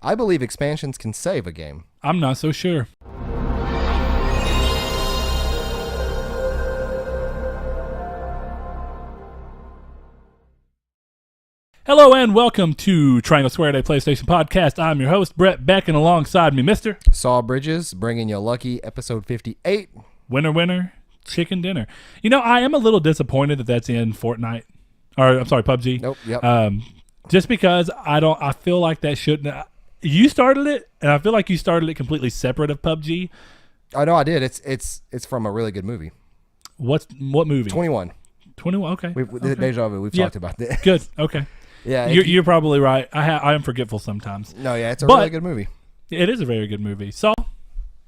I believe expansions can save a game. I'm not so sure. Hello and welcome to Triangle Squared, a PlayStation podcast. I'm your host, Brett Beck, and alongside me, Mr. Saw Bridges, bringing you lucky episode 58. Winner, winner, chicken dinner. You know, I am a little disappointed that that's in Fortnite. Or, I'm sorry, PUBG. Nope, yep. Just because I feel like that shouldn't. You started it, and I feel like you started it completely separate of PUBG. I know I did. It's from a really good movie. What movie? 21. 21, okay. Okay. Deja Vu, we've talked about that. Good, okay. Yeah, you're probably right. I am forgetful sometimes. No, yeah, it's a really good movie. It is a very good movie. So,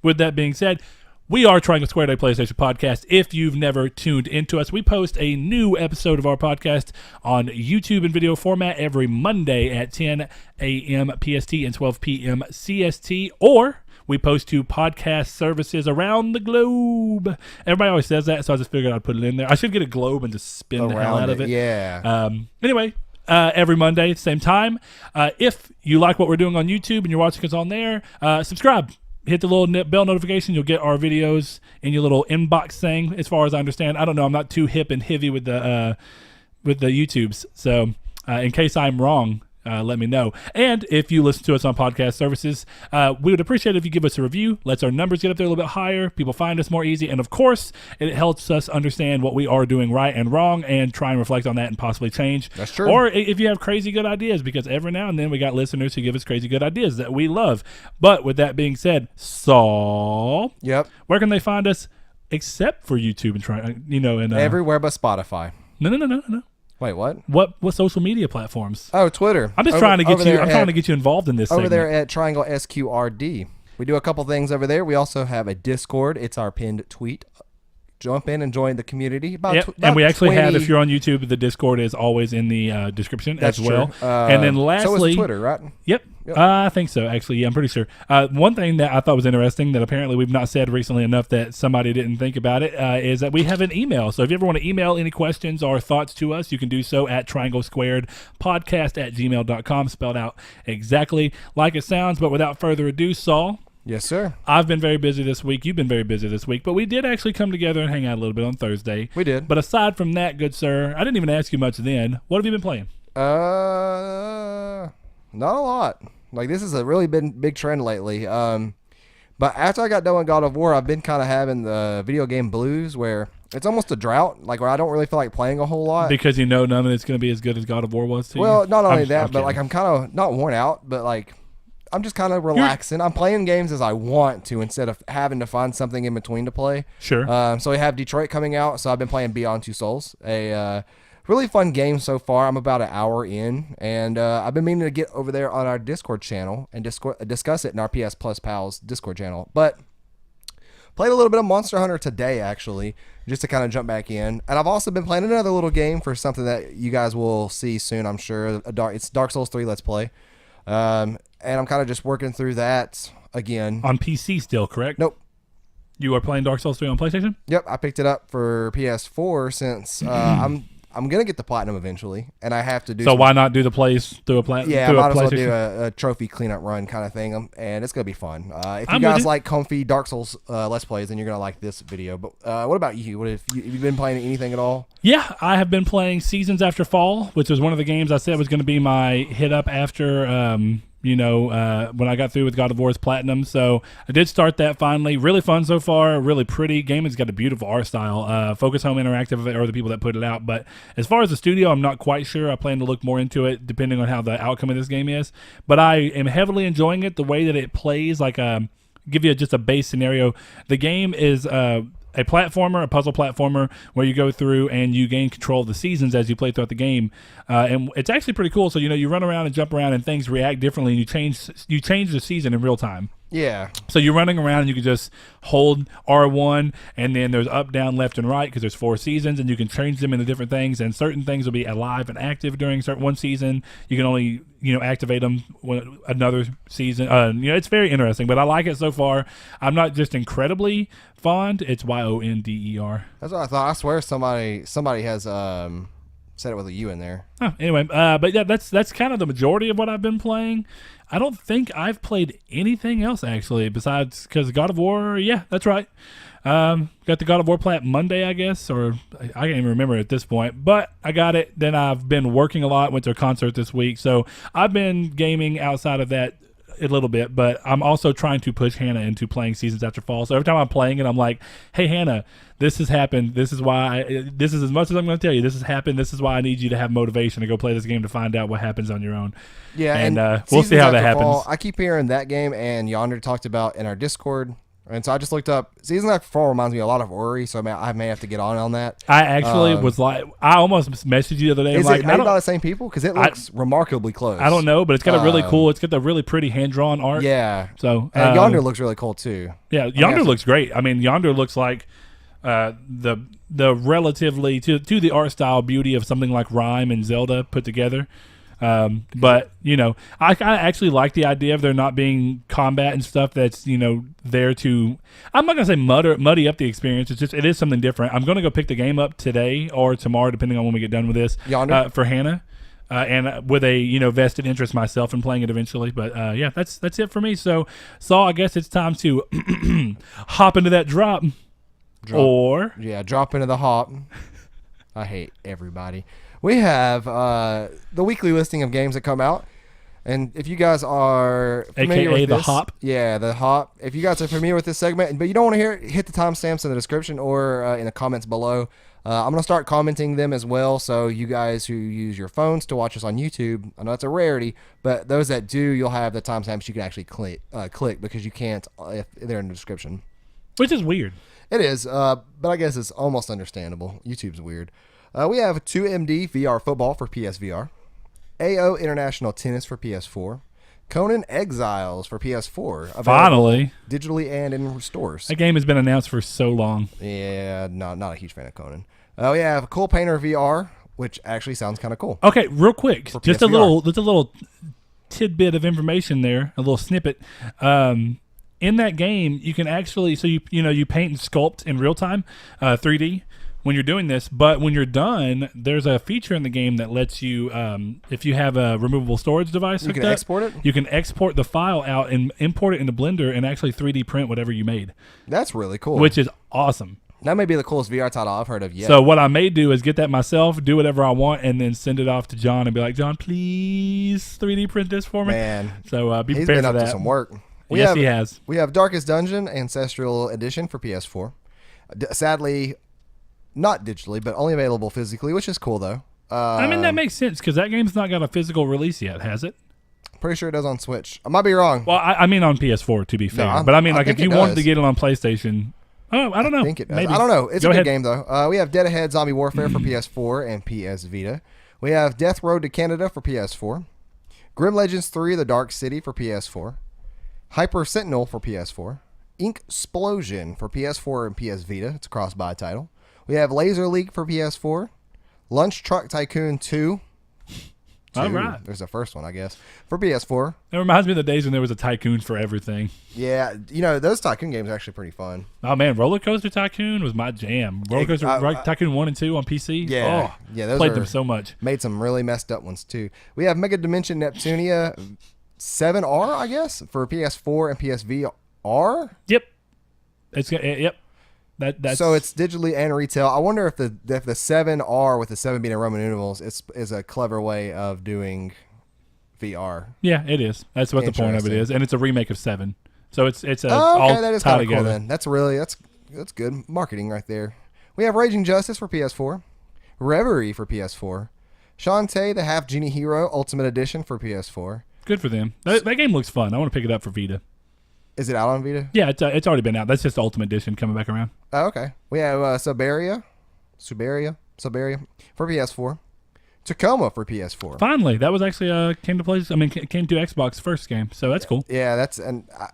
with that being said, we are Triangle Squared, a PlayStation podcast. If you've never tuned into us, we post a new episode of our podcast on YouTube in video format every Monday at 10 a.m. PST and 12 p.m. CST, or we post to podcast services around the globe. Everybody always says that, so I just figured I'd put it in there. I should get a globe and just spin the hell out of it. Yeah. Anyway. Every Monday at the same time. If you like what we're doing on YouTube and you're watching us on there, subscribe. Hit the little bell notification. You'll get our videos in your little inbox thing. As far as I understand, I don't know. I'm not too hip and heavy with the YouTubes. So in case I'm wrong, let me know. And if you listen to us on podcast services, we would appreciate it if you give us a review. Lets our numbers get up there a little bit higher. People find us more easy. And of course, it helps us understand what we are doing right and wrong and try and reflect on that and possibly change. That's true. Or if you have crazy good ideas, because every now and then we got listeners who give us crazy good ideas that we love. But with that being said, Saul, Yep. where can they find us except for YouTube and and Everywhere but Spotify. No. Wait, what? What social media platforms? Oh, Twitter. I'm just trying to get you. I'm trying to get you involved in this. Over segment. there at Triangle SQRD. We do a couple things over there. We also have a Discord. It's our pinned tweet. Jump in and join the community. And we actually have, if you're on YouTube, the Discord is always in the description as well. True. And then lastly, so is Twitter, right? Yep. I think so, actually. Yeah, I'm pretty sure. One thing that I thought was interesting that apparently we've not said recently enough that somebody didn't think about it is that we have an email. So if you ever want to email any questions or thoughts to us, you can do so at trianglesquaredpodcast@gmail.com, spelled out exactly like it sounds. But without further ado, Saul. Yes, sir. I've been very busy this week. You've been very busy this week. But we did actually come together and hang out a little bit on Thursday. We did. But aside from that, good sir, I didn't even ask you much then. What have you been playing? Not a lot. Like, this has really been big trend lately. But after I got done with God of War, I've been kind of having the video game blues where it's almost a drought, like where I don't really feel like playing a whole lot. Because you know none of it's going to be as good as God of War was to you? Well, not only that, but like I'm kind of not worn out, but like I'm just kind of relaxing. I'm playing games as I want to instead of having to find something in between to play. Sure. So we have Detroit coming out, so I've been playing Beyond Two Souls, a really fun game so far. I'm about an hour in, and I've been meaning to get over there on our Discord channel and discuss it in our PS Plus Pals Discord channel. But played a little bit of Monster Hunter today, actually, just to kind of jump back in. And I've also been playing another little game for something that you guys will see soon, I'm sure. It's Dark Souls 3 Let's Play. And I'm kind of just working through that again. On PC still, correct? Nope. You are playing Dark Souls 3 on PlayStation? Yep, I picked it up for PS4 since I'm going to get the platinum eventually, and I have to do. So why not do the plays through a platinum? Yeah, I might as well do a trophy cleanup run kind of thing, and it's going to be fun. If you guys like comfy Dark Souls Let's Plays, then you're going to like this video. But what about you? Have you been playing anything at all? Yeah, I have been playing Seasons After Fall, which was one of the games I said was going to be my hit up after when I got through with God of War's Platinum. So I did start that finally. Really fun so far. Really pretty. Game has got a beautiful art style. Focus Home Interactive are the people that put it out. But as far as the studio, I'm not quite sure. I plan to look more into it depending on how the outcome of this game is. But I am heavily enjoying it. The way that it plays, like give you just a base scenario. The game is a puzzle platformer where you go through and you gain control of the seasons as you play throughout the game. And it's actually pretty cool. So, you run around and jump around and things react differently and you change the season in real time. Yeah. So you're running around and you can just hold R1 and then there's up, down, left, and right because there's 4 seasons and you can change them into different things, and certain things will be alive and active during one season. You can only, activate them another season. It's very interesting, but I like it so far. I'm not just incredibly fond. It's YONDER. That's what I thought. I swear somebody has Said it with a U in there. Anyway, but yeah, that's kind of the majority of what I've been playing. I don't think I've played anything else actually besides because God of War. Yeah, that's right. Got the God of War plat Monday, I guess, or I can't even remember at this point. But I got it. Then I've been working a lot. Went to a concert this week, so I've been gaming outside of that a little bit. But I'm also trying to push Hannah into playing Seasons After Fall. So every time I'm playing it, I'm like, "Hey, Hannah, this has happened. This is why. This is as much as I'm going to tell you. This has happened. This is why I need you to have motivation to go play this game to find out what happens on your own." Yeah, and we'll see how that happens. Fall, I keep hearing that game, and Yonder talked about in our Discord. And so I just looked up. Season After Fall reminds me a lot of Ori, so I may have to get on that. I actually was like, I almost messaged you the other day. Is like, it made by the same people? Because it looks remarkably close. I don't know, but it's got a really cool. It's got the really pretty hand drawn art. Yeah. So and Yonder looks really cool too. Yeah, Yonder looks great. I mean, Yonder looks like the relatively to the art style beauty of something like Rhyme and Zelda put together. But you know, I actually like the idea of there not being combat and stuff that's, you know, there to, I'm not gonna say muddy up the experience. It's just, it is something different. I'm gonna go pick the game up today or tomorrow, depending on when we get done with this. Yonder for Hannah, and with a, you know, vested interest myself in playing it eventually. But yeah, that's it for me. So Saul, I guess it's time to hop into that drop. Drop into the hop. I hate everybody. We have the weekly listing of games that come out. And if you guys are familiar AKA with the this, hop. Yeah, the hop. If you guys are familiar with this segment, but you don't want to hear it, hit the timestamps in the description or in the comments below. I'm going to start commenting them as well. So you guys who use your phones to watch us on YouTube, I know it's a rarity, but those that do, you'll have the timestamps you can actually click because you can't if they're in the description. Which is weird. It is, but I guess it's almost understandable. YouTube's weird. We have 2MD VR Football for PSVR, AO International Tennis for PS4, Conan Exiles for PS4. Finally. Digitally and in stores. That game has been announced for so long. Yeah, not a huge fan of Conan. We have Cool Painter VR, which actually sounds kind of cool. Okay, real quick, just a PSVR. little tidbit of information there, a little snippet. In that game, you can actually, so you paint and sculpt in real time, 3D. When you're doing this, but when you're done, there's a feature in the game that lets you, if you have a removable storage device, you can export it. You can export the file out and import it into Blender and actually 3D print whatever you made. That's really cool. Which is awesome. That may be the coolest VR title I've heard of yet. So what I may do is get that myself, do whatever I want, and then send it off to John and be like, John, please 3D print this for me. Man, so be he's prepared been up for that. to some work. He has. We have Darkest Dungeon Ancestral Edition for PS4. Sadly, not digitally, but only available physically, which is cool though. I mean, that makes sense because that game's not got a physical release yet, has it? Pretty sure it does on Switch. I might be wrong. Well, I mean on PS4 to be fair, but I mean like if you wanted to get it on PlayStation, I don't know. I think it does. Maybe. I don't know. It's Go a ahead. good game though. We have Dead Ahead Zombie Warfare for PS4 and PS Vita. We have Death Road to Canada for PS4. Grim Legends 3: The Dark City for PS4. Hyper Sentinel for PS4. Ink Explosion for PS4 and PS Vita. It's a cross-buy title. We have Laser League for PS4. Lunch Truck Tycoon 2. All right. There's the first one, I guess, for PS4. It reminds me of the days when there was a Tycoon for everything. Yeah, you know, those Tycoon games are actually pretty fun. Oh, man, Roller Coaster Tycoon was my jam. Roller Coaster Tycoon 1 and 2 on PC. Yeah. Oh, yeah, those played them so much. Made some really messed up ones, too. We have Mega Dimension Neptunia 7R, I guess, for PS4 and PSVR. Yep. Yep. That's so it's digitally and retail. I wonder if the 7R with the 7 being in Roman numerals is a clever way of doing VR. Yeah, it is. That's what the point of it is, and it's a remake of 7. So it's all that is tied kind of cool. together. Then that's good marketing right there. We have Raging Justice for PS4, Reverie for PS4, Shantae the Half Genie Hero Ultimate Edition for PS4. Good for them. That game looks fun. I want to pick it up for Vita. Is it out on Vita? Yeah, it's already been out. That's just the Ultimate Edition coming back around. Oh, okay. We have Subaria for PS4, Tacoma for PS4. Finally, that was actually came to Xbox first game, so that's cool. Yeah,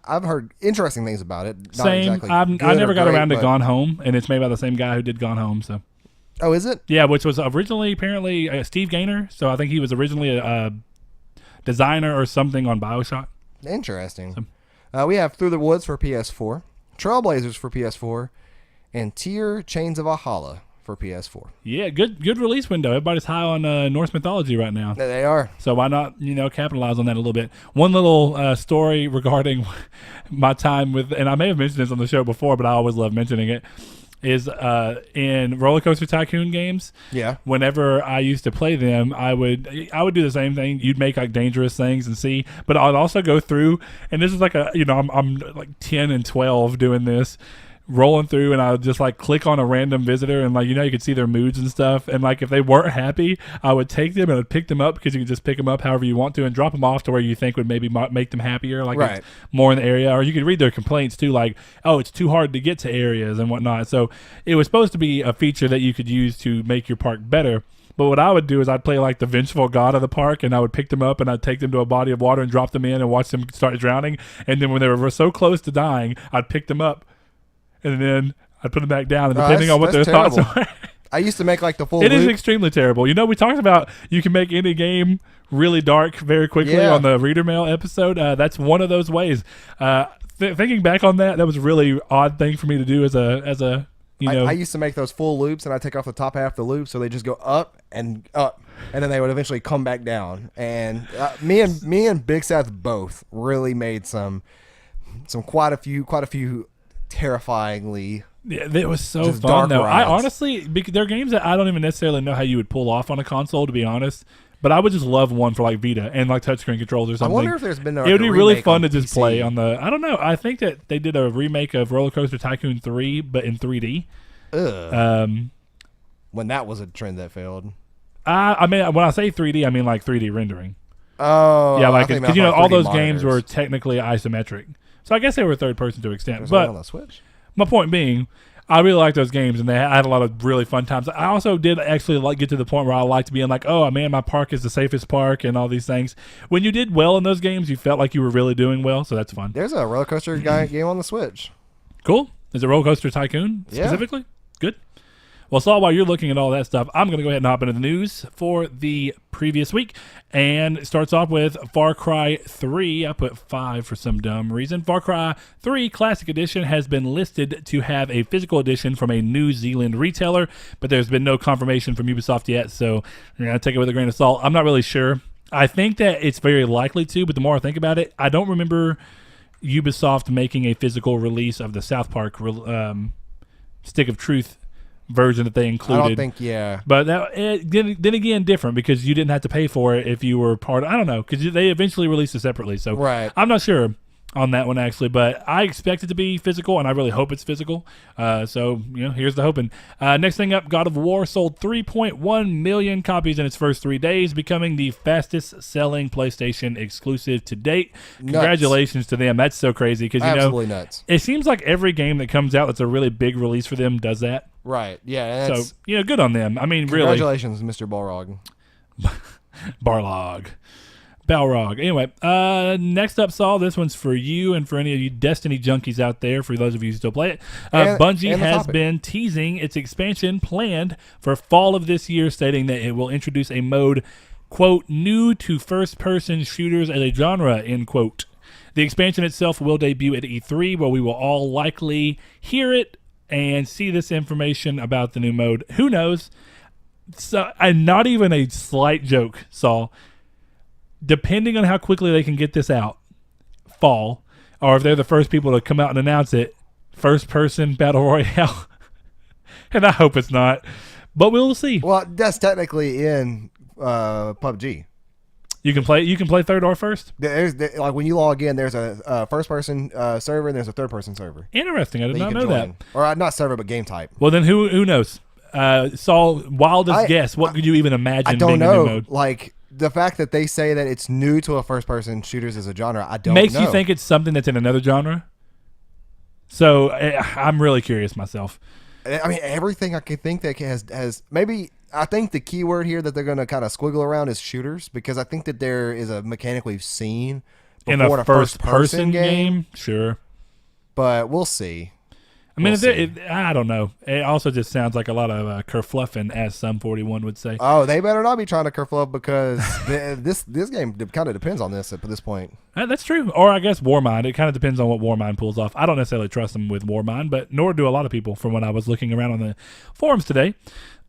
I've heard interesting things about it. Not Same. exactly I never got great, around to Gone Home, and it's made by the same guy who did Gone Home. So. Oh, is it? Yeah, which was originally apparently Steve Gaynor. So I think he was originally a designer or something on BioShock. Interesting. We have Through the Woods for PS4, Trailblazers for PS4, and Tier Chains of Valhalla for PS4. Yeah, good release window. Everybody's high on Norse mythology right now. They are. So why not, capitalize on that a little bit? One little story regarding my time with, and I may have mentioned this on the show before, but I always love mentioning it, is in Roller Coaster Tycoon games. Yeah. Whenever I used to play them, I would do the same thing. You'd make like dangerous things and see, but I'd also go through, and this is like I'm like 10 and 12 doing this, rolling through, and I would just like click on a random visitor, and like you could see their moods and stuff, and like if they weren't happy, I would take them and I'd pick them up, because you can just pick them up however you want to and drop them off to where you think would maybe make them happier, like right. It's more in the area, or you could read their complaints too, like, oh, it's too hard to get to areas and whatnot. So it was supposed to be a feature that you could use to make your park better. But what I would do is I'd play like the vengeful god of the park, and I would pick them up and I'd take them to a body of water and drop them in and watch them start drowning, and then when they were so close to dying, I'd pick them up and then I'd put them back down, and depending on what their thoughts are. I used to make like the full It loop. is extremely terrible. We talked about you can make any game really dark very quickly on the Reader Mail episode. That's one of those ways. Thinking back on that was a really odd thing for me to do as a I used to make those full loops, and I take off the top half of the loop, so they just go up, and then they would eventually come back down. And me and Big Seth both really made some quite a few terrifyingly. Yeah, it was so just fun though. rides. I honestly, there are games that I don't even necessarily know how you would pull off on a console, to be honest. But I would just love one for like Vita and like touchscreen controls or something. I wonder if there's been it would be really fun to just PC. play on the. I don't know. I think that they did a remake of Roller Coaster Tycoon 3, but in 3D. When that was a trend that failed. I mean, when I say 3D, I mean like 3D rendering. Oh, Yeah, like because all those games were monitors. technically isometric, so I guess they were third person to an extent. There's But one on the Switch. my point being, I really like those games, and I had a lot of really fun times. I also did actually get to the point where I liked being like, oh man, my park is the safest park, and all these things. When you did well in those games, you felt like you were really doing well, so that's fun. There's a roller coaster game on the Switch. Cool. Is it Roller Coaster Tycoon specifically? Good. Well, Saul, while you're looking at all that stuff, I'm going to go ahead and hop into the news for the previous week. And it starts off with Far Cry 3. I put 5 for some dumb reason. Far Cry 3 Classic Edition has been listed to have a physical edition from a New Zealand retailer, but there's been no confirmation from Ubisoft yet, so you're going to take it with a grain of salt. I'm not really sure. I think that it's very likely to, but the more I think about it, I don't remember Ubisoft making a physical release of the South Park Stick of Truth version that they included. I don't think, yeah. But then again, different, because you didn't have to pay for it if you were part of, I don't know, because they eventually released it separately. So Right. I'm not sure on that one, actually, but I expect it to be physical, and I really hope it's physical. So, here's the hoping. Next thing up, God of War sold 3.1 million copies in its first 3 days, becoming the fastest-selling PlayStation exclusive to date. Nuts. Congratulations to them. That's so crazy, because, Absolutely nuts. it seems like every game that comes out that's a really big release for them does that. Right, yeah. And that's, So, good on them. I mean, really. congratulations, Mr. Balrog. Balrog. Anyway, next up, Saul, this one's for you and for any of you Destiny junkies out there, for those of you who still play it. Bungie and the has topic. been teasing its expansion planned for fall of this year, stating that it will introduce a mode, quote, new to first-person shooters as a genre, end quote. The expansion itself will debut at E3, where we will all likely hear it and see this information about the new mode. Who knows? So, and not even a slight joke, Saul. Depending on how quickly they can get this out, fall, or if they're the first people to come out and announce it, first-person battle royale. And I hope it's not, but we'll see. Well, that's technically in PUBG. You can play third or first. Like when you log in, there's a first-person server and there's a third-person server. Interesting. I did that you not can know that. join. Or not server, but game type. Well, then who knows? Saul, wildest guess. What could you even imagine? I don't being a new know. mode? Like the fact that they say that it's new to a first-person shooters as a genre, I don't Makes know. you think it's something that's in another genre. So I'm really curious myself. I mean, everything I could think that has maybe. I think the key word here that they're going to kind of squiggle around is shooters, because I think that there is a mechanic we've seen In before a first-person game, sure. But we'll see. I mean, I don't know. It also just sounds like a lot of kerfluffing, as some 41 would say. Oh, they better not be trying to kerfluff because this game kind of depends on this at this point. That's true. Or I guess Warmind. It kind of depends on what Warmind pulls off. I don't necessarily trust them with Warmind, but nor do a lot of people from when I was looking around on the forums today.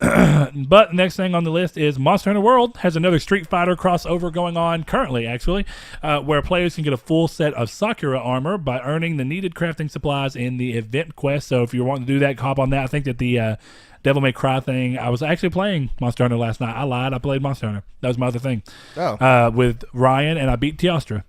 But next thing on the list is Monster Hunter World has another Street Fighter crossover going on currently, actually, where players can get a full set of Sakura armor by earning the needed crafting supplies in the event quest. So if you're wanting to do that, hop on that. I think that the Devil May Cry thing, I was actually playing Monster Hunter last night. I lied. I played Monster Hunter. That was my other thing. With Ryan, and I beat Teostra.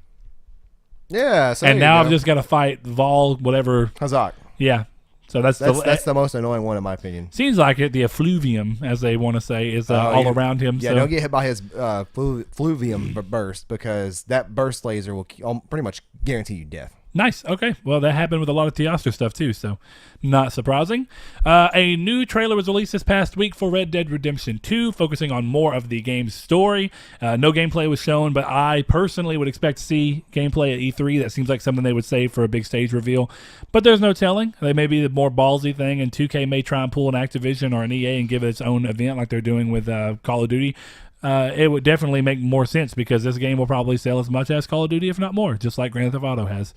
Yeah. So and now I've just got to fight Vol, whatever. Hazak. Yeah. So that's the most annoying one in my opinion. Seems like it. The effluvium, as they want to say, is all around him. Yeah, so. Don't get hit by his fluvium burst because that burst laser will pretty much guarantee you death. Nice. Okay. Well, that happened with a lot of Teostra stuff too, so not surprising. A new trailer was released this past week for Red Dead Redemption 2, focusing on more of the game's story. No gameplay was shown, but I personally would expect to see gameplay at E3. That seems like something they would save for a big stage reveal, but there's no telling. They may be the more ballsy thing, and 2K may try and pull an Activision or an EA and give it its own event like they're doing with Call of Duty. It would definitely make more sense because this game will probably sell as much as Call of Duty, if not more, just like Grand Theft Auto has.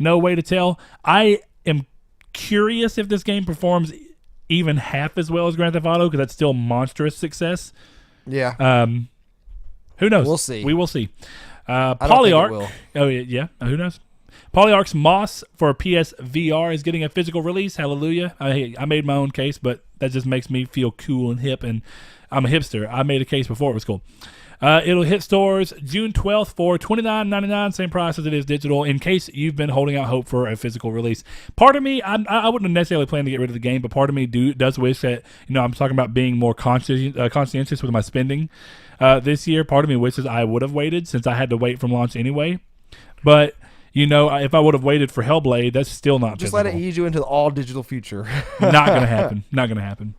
No way to tell. I am curious if this game performs even half as well as Grand Theft Auto because that's still monstrous success. Yeah. Who knows? We'll see. We will see. I don't think Polyarch. it will. Oh, yeah. Who knows? Polyarch's Moss for PSVR is getting a physical release. Hallelujah. I made my own case, but that just makes me feel cool and hip, and I'm a hipster. I made a case before it was cool. It'll hit stores June 12th for $29.99, same price as it is digital, in case you've been holding out hope for a physical release. Part of me, I wouldn't necessarily plan to get rid of the game, but part of me does wish that, I'm talking about being more conscientious with my spending this year. Part of me wishes I would have waited since I had to wait from launch anyway. But, if I would have waited for Hellblade, that's still not just physical. let it ease you into the all-digital future. Not going to happen. Not going to happen.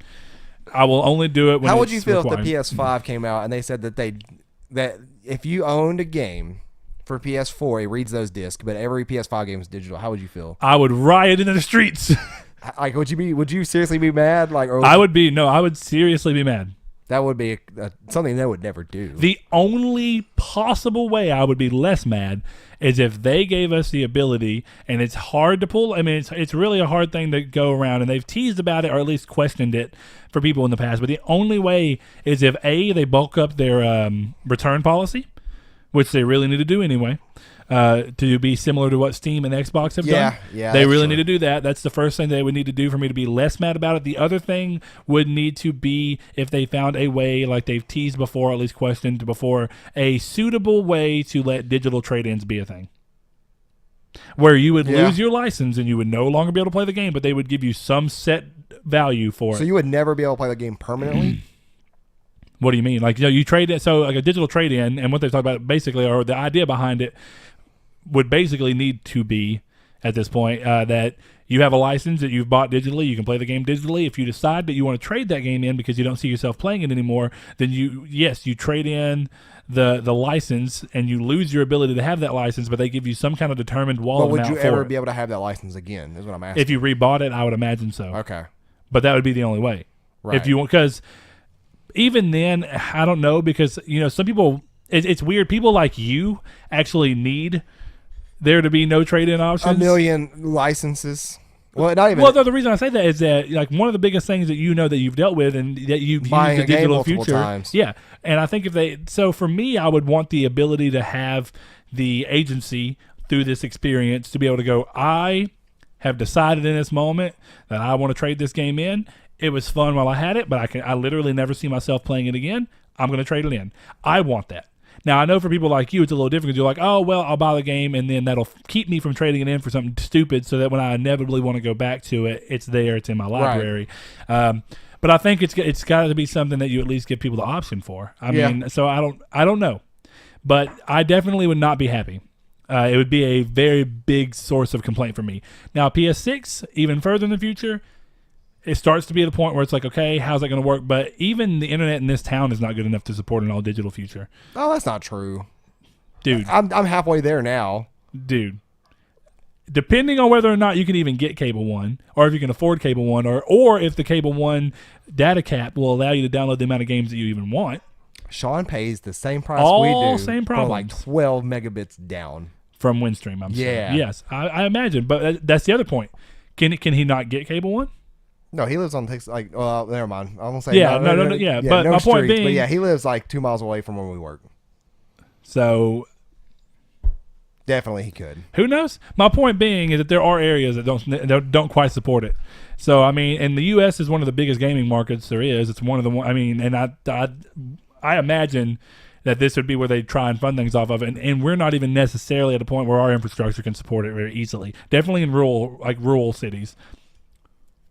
I will only do it when How would it's you feel required. if the PS5 came out and they said that if you owned a game for PS4, it reads those discs, but every PS5 game is digital? How would you feel? I would riot into the streets. Like, would you seriously be mad? Like, I would seriously be mad. That would be something they would never do. The only possible way I would be less mad is if they gave us the ability, and it's hard to pull. I mean, it's really a hard thing to go around, and they've teased about it or at least questioned it for people in the past. But the only way is if they bulk up their return policy, which they really need to do anyway, to be similar to what Steam and Xbox have done. Yeah, they really need to do that. That's the first thing they would need to do for me to be less mad about it. The other thing would need to be if they found a way, like they've teased before, or at least questioned before, a suitable way to let digital trade-ins be a thing. Where you would lose your license and you would no longer be able to play the game, but they would give you some set value for it. So you would never be able to play the game permanently? What do you mean? Like, you trade it, so like a digital trade-in, and what they've talked about basically, or the idea behind it, would basically need to be, at this point, that you have a license that you've bought digitally, you can play the game digitally. If you decide that you want to trade that game in because you don't see yourself playing it anymore, then you trade in the license and you lose your ability to have that license, but they give you some kind of determined wall amount for it. But would you ever be able to have that license again, is what I'm asking. If you rebought it, I would imagine so. Okay. But that would be the only way. Right. If you want, because even then, I don't know, because, some people, it's weird. People like you actually need there to be no trade-in options. 1 million licenses. Well, not even. Well, the reason I say that is that, like, one of the biggest things that that you've dealt with and that you've used buying the a game digital multiple future. times. Yeah. And I think so for me, I would want the ability to have the agency through this experience to be able to go, I have decided in this moment that I want to trade this game in. It was fun while I had it, but I literally never see myself playing it again. I'm going to trade it in. I want that. Now, I know for people like you, it's a little different because you're like, oh, well, I'll buy the game, and then that'll keep me from trading it in for something stupid so that when I inevitably want to go back to it, it's there, it's in my library. Right. But I think it's got to be something that you at least give people the option for. I mean, so I don't know. But I definitely would not be happy. It would be a very big source of complaint for me. Now, PS6, even further in the future, it starts to be at a point where it's like, okay, how's that going to work? But even the internet in this town is not good enough to support an all-digital future. Oh, that's not true. Dude. I'm halfway there now. Dude. depending on whether or not you can even get Cable One, or if you can afford Cable One, or if the Cable One data cap will allow you to download the amount of games that you even want. Sean pays the same price All we do same for like problems. 12 megabits down. From Windstream, I'm Yeah. saying. Yes, I imagine. But that's the other point. Can he not get Cable One? No, he lives on like. Well, never mind. I won't say. Yeah, no. Yeah, but no my point streets, being, but yeah, he lives like 2 miles away from where we work. So Definitely, he could. who knows? My point being is that there are areas that don't quite support it. So I mean, and the U.S. is one of the biggest gaming markets there is. It's one of the. I mean, and I imagine that this would be where they try and fund things off of it. And we're not even necessarily at a point where our infrastructure can support it very easily. Definitely in rural cities.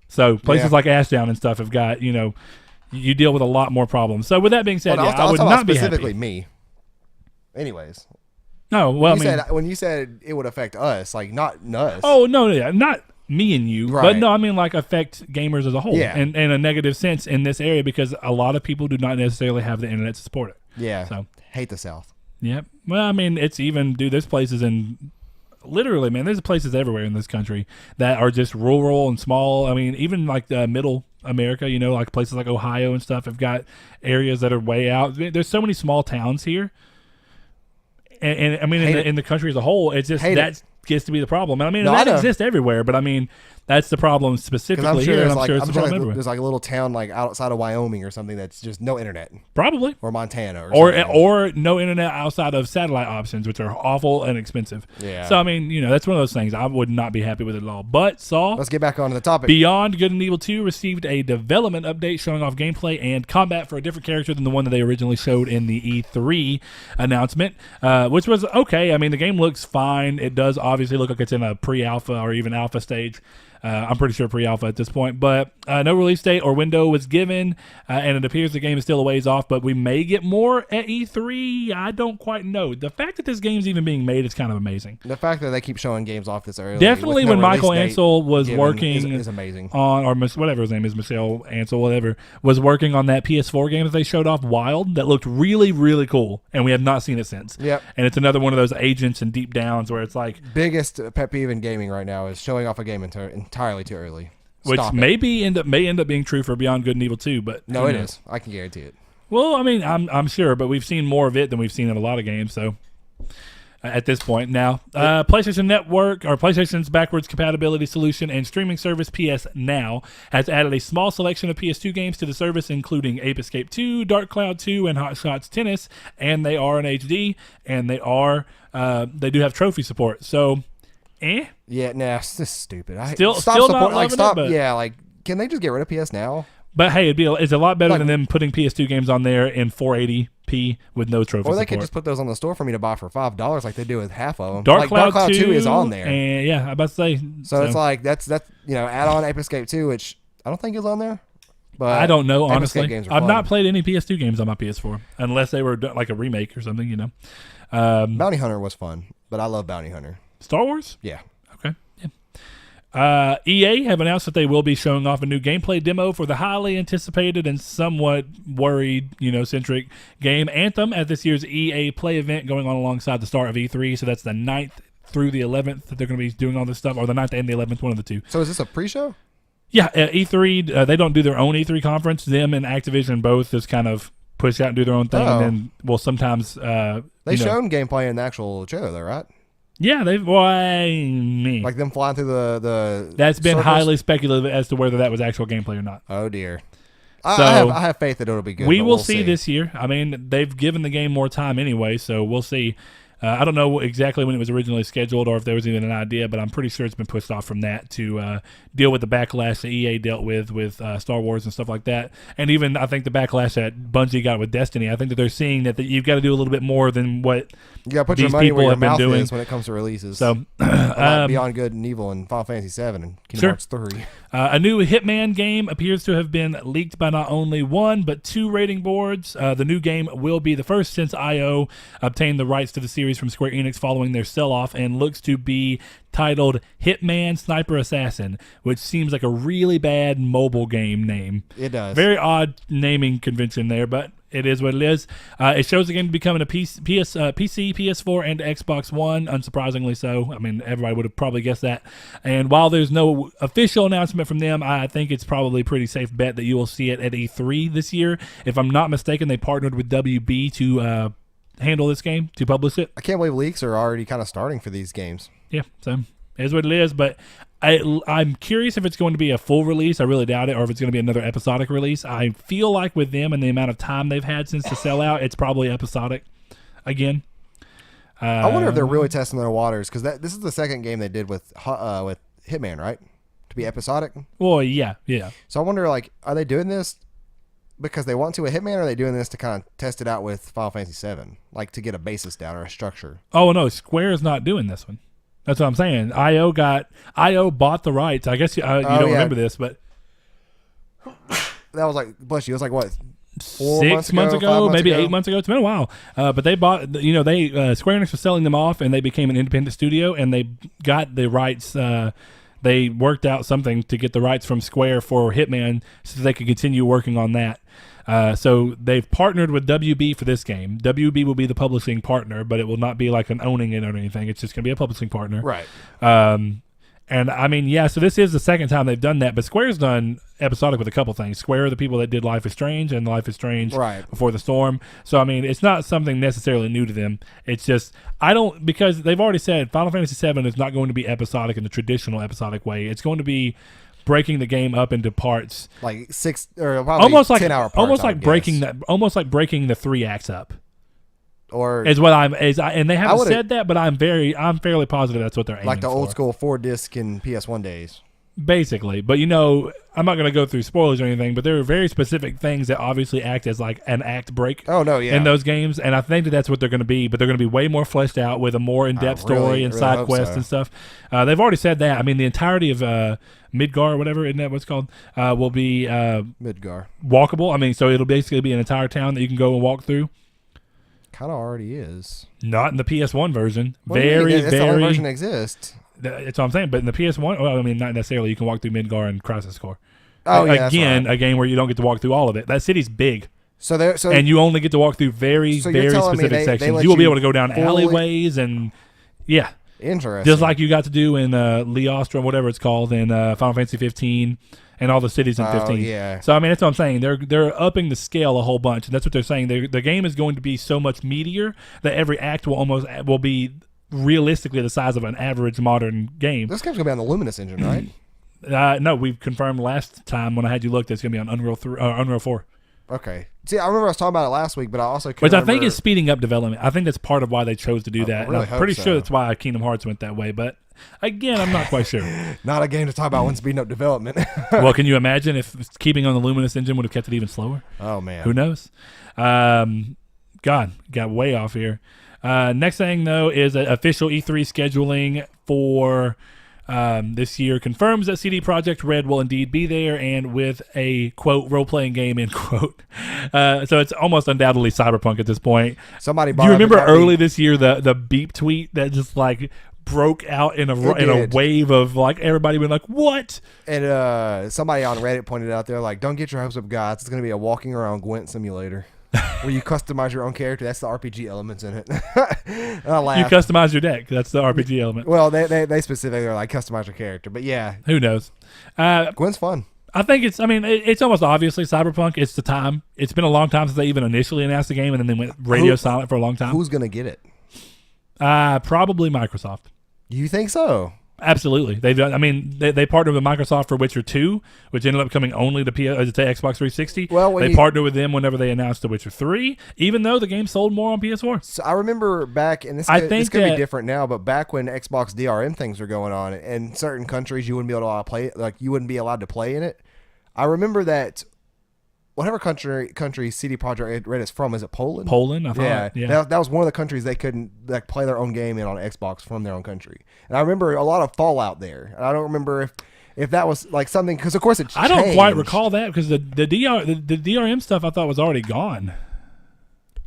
So places like Ashdown and stuff have got, you deal with a lot more problems. So with that being said, I would not be specifically happy. me. Anyways. No, well, when you said it would affect us, like not us. Oh, no, yeah, not me and you. Right. But no, I mean like affect gamers as a whole. Yeah. In a negative sense in this area because a lot of people do not necessarily have the internet to support it. Yeah. So hate the South. Yep. Well, I mean, it's even, there's places literally, man, there's places everywhere in this country that are just rural and small. I mean, even like middle America, like places like Ohio and stuff have got areas that are way out. There's so many small towns here. And I mean, in the country as a whole, it's just gets to be the problem. I mean, that exists everywhere, but I mean, that's the problem specifically here. And I'm sure it's the problem everywhere. There's like a little town like outside of Wyoming or something that's just no internet. Probably. Or Montana or no internet outside of satellite options, which are awful and expensive. Yeah. So I mean, that's one of those things I would not be happy with it at all. But let's get back onto the topic. Beyond Good and Evil 2 received a development update showing off gameplay and combat for a different character than the one that they originally showed in the E3 announcement, which was okay. I mean, the game looks fine. It does obviously look like it's in a pre-alpha or even alpha stage. I'm pretty sure pre-alpha at this point, but no release date or window was given, and it appears the game is still a ways off, but we may get more at E3. I don't quite know. The fact that this game's even being made is kind of amazing. The fact that they keep showing games off this early. Definitely when Michael Ansel was working is amazing. On, or whatever his name is, Michelle Ansel, whatever, was working on that PS4 game that they showed off, Wild, that looked really, really cool, and we have not seen it since. Yep. And it's another one of those agents and deep downs where it's like... Biggest pet peeve in gaming right now is showing off a game entirely too early. Which may end up being true for Beyond Good and Evil 2, but no, it is. I can guarantee it. Well, I mean, I'm sure, but we've seen more of it than we've seen in a lot of games. So at this point now, PlayStation Network or PlayStation's backwards compatibility solution and streaming service PS Now has added a small selection of PS2 games to the service, including Ape Escape 2, Dark Cloud 2, and Hot Shots Tennis, and they are in HD, and they do have trophy support. So. Yeah, nah, this is stupid. Still support, not loving it, but... Yeah, like, can they just get rid of PS Now? But hey, it's a lot better than them putting PS2 games on there in 480p with no trophy support. Or they could just put those on the store for me to buy for $5 like they do with half of them. Dark Cloud 2 is on there. And yeah, I'm about to say. So it's like, that's add on Ape Escape 2, which I don't think is on there. But I don't know, honestly. I've not played any PS2 games on my PS4, unless they were like a remake or something, Bounty Hunter was fun, but I love Bounty Hunter. Star Wars? Yeah. Okay. Yeah. EA have announced that they will be showing off a new gameplay demo for the highly anticipated and somewhat worried, centric game Anthem at this year's EA Play event going on alongside the start of E3. So that's the 9th through the 11th that they're going to be doing all this stuff, or the 9th and the 11th, one of the two. So is this a pre-show? Yeah, E3, they don't do their own E3 conference. Them and Activision both just kind of push out and do their own thing, and then will sometimes... They shown gameplay in the actual trailer, though, right? Yeah, like them flying through the That's been circles? highly speculative as to whether that was actual gameplay or not. Oh, dear. So, I have faith that it'll be good. We will see this year. I mean, they've given the game more time anyway, so we'll see. I don't know exactly when it was originally scheduled or if there was even an idea, but I'm pretty sure it's been pushed off from that to deal with the backlash that EA dealt with Star Wars and stuff like that. And even, I think, the backlash that Bungie got with Destiny. I think that they're seeing that you've got to do a little bit more than what you got to put your money where your mouth is when it comes to releases. So, Beyond Good and Evil and Final Fantasy 7 and Kingdom Hearts 3. A new Hitman game appears to have been leaked by not only one, but two rating boards. The new game will be the first since IO obtained the rights to the series series from Square Enix following their sell-off and looks to be titled Hitman Sniper Assassin, which seems like a really bad mobile game name. It does. Very odd naming convention there, but it is what it is. It shows the game to be coming to PC, PS4, and Xbox One, unsurprisingly so. I mean, everybody would have probably guessed that. And while there's no official announcement from them, I think it's probably a pretty safe bet that you will see it at E3 this year. If I'm not mistaken, they partnered with WB to handle this game, to publish it. I can't believe leaks are already kind of starting for these games. Yeah, so it is what it is, but I'm curious if it's going to be a full release. I really doubt it, or if it's going to be another episodic release. I feel like with them and the amount of time they've had since the sellout, it's probably episodic again. I wonder if they're really testing their waters, because this is the second game they did with Hitman, right? To be episodic. Well, yeah. So I wonder, like, are they doing this because they want to with Hitman, or are they doing this to kind of test it out with Final Fantasy VII, like to get a basis down or a structure? Oh no, Square is not doing this one. That's what I'm saying. IO bought the rights. I guess you don't remember this, but that was like, bless you, it was like what, 6 months ago, maybe 8 months ago. It's been a while. But they bought, Square Enix was selling them off, and they became an independent studio, and they got the rights. They worked out something to get the rights from Square for Hitman so they could continue working on that. So they've partnered with WB for this game. WB will be the publishing partner, but it will not be like an owning it or anything. It's just going to be a publishing partner. Right. And I mean, yeah, so this is the second time they've done that, but Square's done episodic with a couple things. Square are the people that did Life is Strange and Life is Strange Before the Storm. So, I mean, it's not something necessarily new to them. It's just, because they've already said Final Fantasy VII is not going to be episodic in the traditional episodic way. It's going to be breaking the game up into parts, like 6 or probably 10-hour parts. Almost like breaking the 3 acts up. Or is what and they haven't said that, but I'm fairly positive that's what they're aiming for. Like the old school 4-disc and PS1 days. Basically. But I'm not going to go through spoilers or anything, but there are very specific things that obviously act as like an act break in those games, and I think that's what they're going to be, but they're going to be way more fleshed out with a more in-depth story and side quests and stuff. They've already said that. I mean, the entirety of Midgar or whatever, isn't that what it's called, will be Midgar. Walkable. I mean, so it'll basically be an entire town that you can go and walk through. Kind of already is. Not in the PS1 version. That's the only version that exists. That's what I'm saying. But in the PS1, well, I mean, not necessarily. You can walk through Midgar and Crisis Core. Oh, yeah. Again, a game where you don't get to walk through all of it. That city's big. And you only get to walk through very specific sections. You will be able to go down alleyways and, yeah. Interesting. Just like you got to do in Leostrum, whatever it's called, in Final Fantasy 15. And all the cities in 15. Yeah. So I mean, that's what I'm saying. They're upping the scale a whole bunch, and that's what they're saying. The game is going to be so much meatier that every act will be realistically the size of an average modern game. This game's gonna be on the Luminous engine, right? No, we confirmed last time when I had you look that it's gonna be on Unreal 4. Okay. See, I remember I was talking about it last week, but I also which I think is speeding up development. I think that's part of why they chose to do that. Really I'm pretty sure that's why Kingdom Hearts went that way, but. Again, I'm not quite sure. Not a game to talk about when speeding up development. Well, can you imagine if keeping on the Luminous engine would have kept it even slower? Oh, man. Who knows? God, got way off here. Next thing, though, is official E3 scheduling for this year confirms that CD Projekt Red will indeed be there, and with a, quote, role-playing game, end quote. So it's almost undoubtedly Cyberpunk at this point. Do you remember early this year the beep tweet that just, like, broke out in a wave of like everybody being like, what? And somebody on Reddit pointed out there like, don't get your hopes up, guys. It's going to be a walking around Gwent simulator where you customize your own character. That's the RPG elements in it. And I laughed. You customize your deck. That's the RPG element. Well, they specifically are like customize your character, but yeah, who knows? Gwent's fun. I think it's almost obviously Cyberpunk. It's the time. It's been a long time since they even initially announced the game, and then they went radio silent for a long time. Who's going to get it? Probably Microsoft. You think so? Absolutely. They partnered with Microsoft for Witcher 2, which ended up coming only to Xbox 360. Well, they partnered with them whenever they announced The Witcher 3, even though the game sold more on PS4. So I remember back, and this could be different now, but back when Xbox DRM things were going on, in certain countries you wouldn't be able to play it, like you wouldn't be allowed to play in it. I remember that whatever country CD Projekt Red is from, is it Poland? Poland, I thought. Yeah. That was one of the countries they couldn't play their own game in on Xbox from their own country. And I remember a lot of fallout there. And I don't remember if that was like something, because of course it changed. I don't quite recall that, because the DRM stuff I thought was already gone.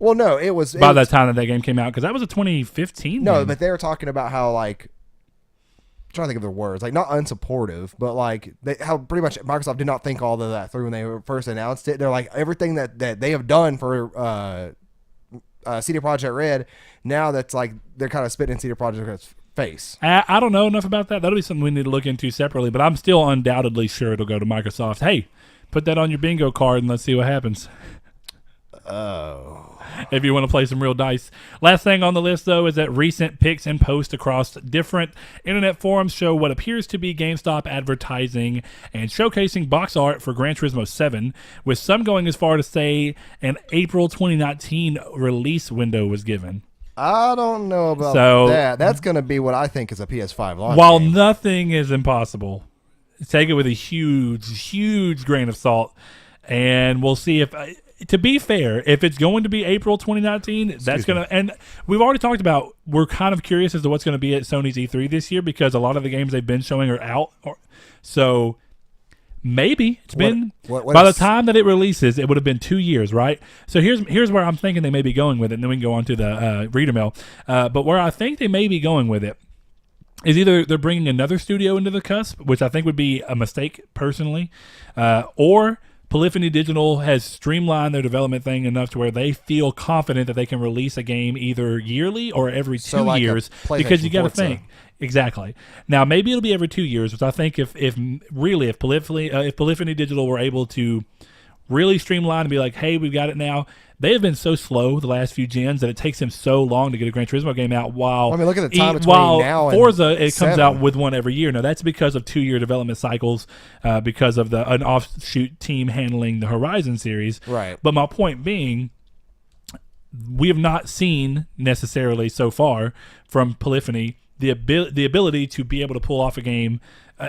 Well, no, it was by the time that game came out, because that was a 2015. No, game. but they were talking about how like. I'm trying to think of their words, like not unsupportive, but like how pretty much Microsoft did not think all of that through when they first announced it. They're like everything that they have done for CD Projekt Red, now that's like they're kind of spitting in CD Projekt Red's face. I don't know enough about that. That'll be something we need to look into separately, but I'm still undoubtedly sure it'll go to Microsoft. Hey, put that on your bingo card and let's see what happens. Oh. If you want to play some real dice. Last thing on the list, though, is that recent pics and posts across different internet forums show what appears to be GameStop advertising and showcasing box art for Gran Turismo 7, with some going as far to say an April 2019 release window was given. I don't know about that. That's going to be what I think is a PS5 launch While game. nothing is impossible, take it with a huge grain of salt, and we'll see if... To be fair, if it's going to be April 2019, that's going to... And we've already talked about, we're kind of curious as to what's going to be at Sony's E3 this year, because a lot of the games they've been showing are out. So maybe it's been... by the time that it releases, it would have been 2 years, right? So here's where I'm thinking they may be going with it, and then we can go on to the reader mail. But where I think they may be going with it is either they're bringing another studio into the cusp, which I think would be a mistake personally, or... Polyphony Digital has streamlined their development thing enough to where they feel confident that they can release a game either yearly or every 2 years, because you got to think. Exactly. Now, maybe it'll be every 2 years, which I think if Polyphony Digital were able to really streamline and be like, hey, we've got it now. They have been so slow the last few gens that it takes them so long to get a Gran Turismo game out. While look at the time between now and Forza, it 7. comes out with one every year. Now that's because of 2-year development cycles, because of an offshoot team handling the Horizon series. Right. But my point being, we have not seen necessarily so far from Polyphony the ability to be able to pull off a game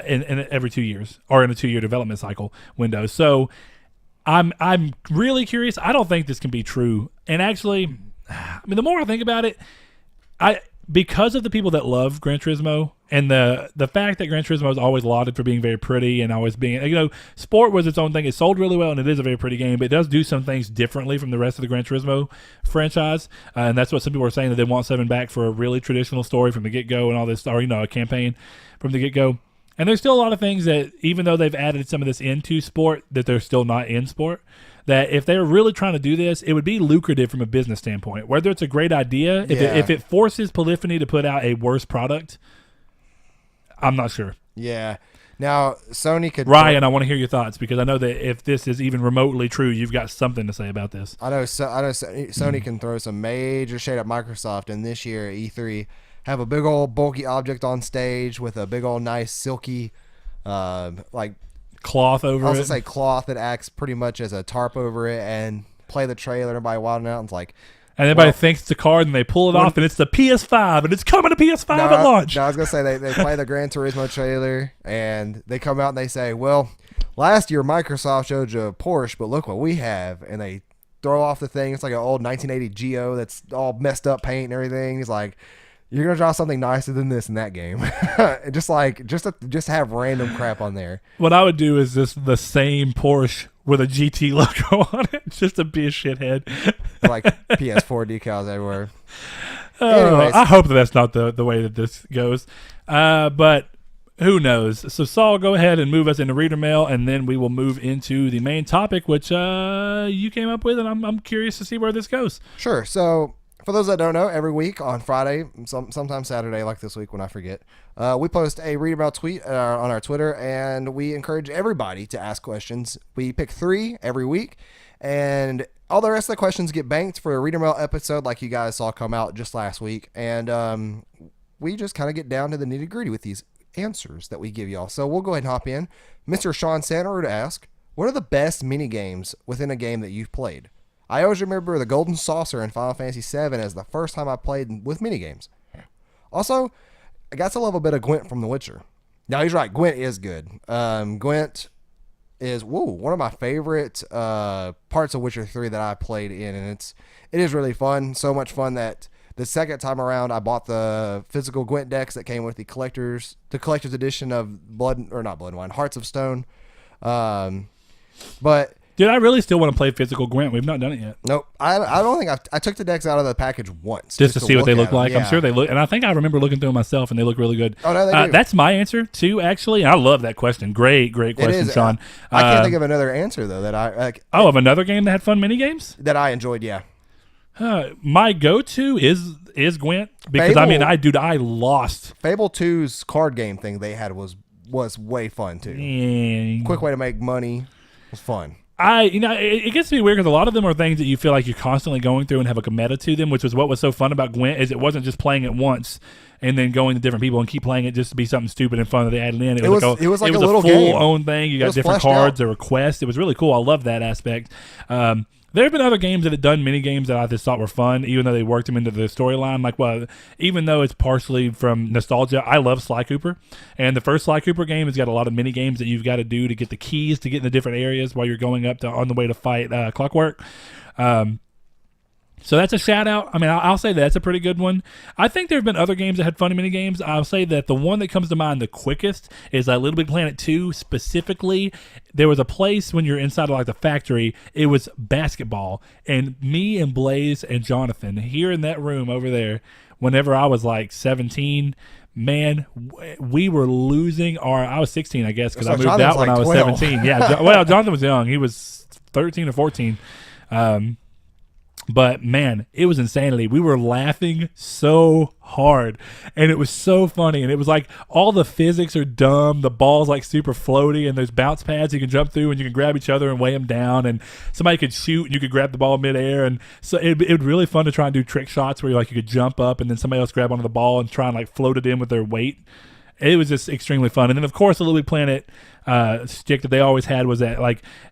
in every 2 years or in a 2-year development cycle window. So. I'm really curious. I don't think this can be true. And actually, I mean, the more I think about it, because of the people that love Gran Turismo and the fact that Gran Turismo is always lauded for being very pretty and always being, sport was its own thing. It sold really well and it is a very pretty game, but it does do some things differently from the rest of the Gran Turismo franchise. And that's what some people are saying, that they want 7 back for a really traditional story from the get-go and all this, or, a campaign from the get-go. And there's still a lot of things that, even though they've added some of this into sport, that they're still not in sport. That if they were really trying to do this, it would be lucrative from a business standpoint. Whether it's a great idea, if it forces Polyphony to put out a worse product, I'm not sure. Yeah. Now, Sony could... Ryan, I want to hear your thoughts, because I know that if this is even remotely true, you've got something to say about this. I know Sony can throw some major shade at Microsoft, and this year at E3... have a big old bulky object on stage with a big old nice silky cloth over it. I was going to say cloth that acts pretty much as a tarp over it, and play the trailer, everybody wilding out, and it's like... And everybody thinks it's a card, and they pull it off, and it's the PS5, and it's coming to PS5 at launch. No, I was going to say they play the Gran Turismo trailer, and they come out and they say, well, last year Microsoft showed you a Porsche, but look what we have. And they throw off the thing. It's like an old 1980 Geo that's all messed up paint and everything. He's like... You're gonna draw something nicer than this in that game, just have random crap on there. What I would do is just the same Porsche with a GT logo on it, just to be a shithead. Like PS4 decals everywhere. Anyways. I hope that's not the way that this goes, but who knows? So Saul, go ahead and move us into reader mail, and then we will move into the main topic, which you came up with, and I'm curious to see where this goes. Sure. So. For those that don't know, every week on Friday, sometimes Saturday, like this week when I forget, we post a reader mail tweet on our Twitter, and we encourage everybody to ask questions. We pick 3 every week, and all the rest of the questions get banked for a reader mail episode like you guys saw come out just last week. And we just kind of get down to the nitty-gritty with these answers that we give y'all. So we'll go ahead and hop in. Mr. Sean Santer to ask, what are the best mini games within a game that you've played? I always remember the Golden Saucer in Final Fantasy VII as the first time I played with minigames. Also, I got to love a bit of Gwent from The Witcher. Now, he's right. Gwent is good. Gwent is one of my favorite parts of Witcher 3 that I played in, and it is really fun. So much fun that the second time around, I bought the physical Gwent decks that came with the collector's edition of Hearts of Stone. But Dude, I really still want to play physical Gwent. We've not done it yet. Nope. I don't think I took the decks out of the package once. Just to see what they look like. Yeah. I'm sure they look, and I think I remember looking through them myself, and they look really good. Oh, no, they do. That's my answer, too, actually. I love that question. Great question, Sean. I can't think of another answer, though, that I like. Oh, of another game that had fun mini games? That I enjoyed, yeah. My go-to is Gwent, because, Fable, I lost. Fable 2's card game thing they had was way fun, too. Quick way to make money. It was fun. It gets to be weird because a lot of them are things that you feel like you're constantly going through and have a meta to them, which was what was so fun about Gwent, is it wasn't just playing it once and then going to different people and keep playing it just to be something stupid and fun that they added in. It was like a little full-own thing. You got different cards, there were quests. It was really cool. I love that aspect. There have been other games that have done mini games that I just thought were fun, even though they worked them into the storyline. Even though it's partially from nostalgia, I love Sly Cooper. And the first Sly Cooper game has got a lot of mini games that you've got to do to get the keys to get in the different areas while you're going up on the way to fight Clockwork. So that's a shout out. I mean, I'll say that's a pretty good one. I think there have been other games that had fun mini games. I'll say that the one that comes to mind the quickest is Little Big Planet 2. Specifically, there was a place when you're inside of the factory, it was basketball. And me and Blaze and Jonathan here in that room over there, whenever I was 17, man, we were losing I was 16, I guess, because I moved out when I was 12. 17. Yeah, well, Jonathan was young. He was 13 or 14. But man, it was insanity. We were laughing so hard, and it was so funny. And it was all the physics are dumb. The ball's super floaty, and there's bounce pads you can jump through, and you can grab each other and weigh them down. And somebody could shoot, and you could grab the ball midair. And so it was really fun to try and do trick shots where you could jump up, and then somebody else grab onto the ball and try and float it in with their weight. It was just extremely fun. And then, of course, the Little Big Planet stick that they always had was that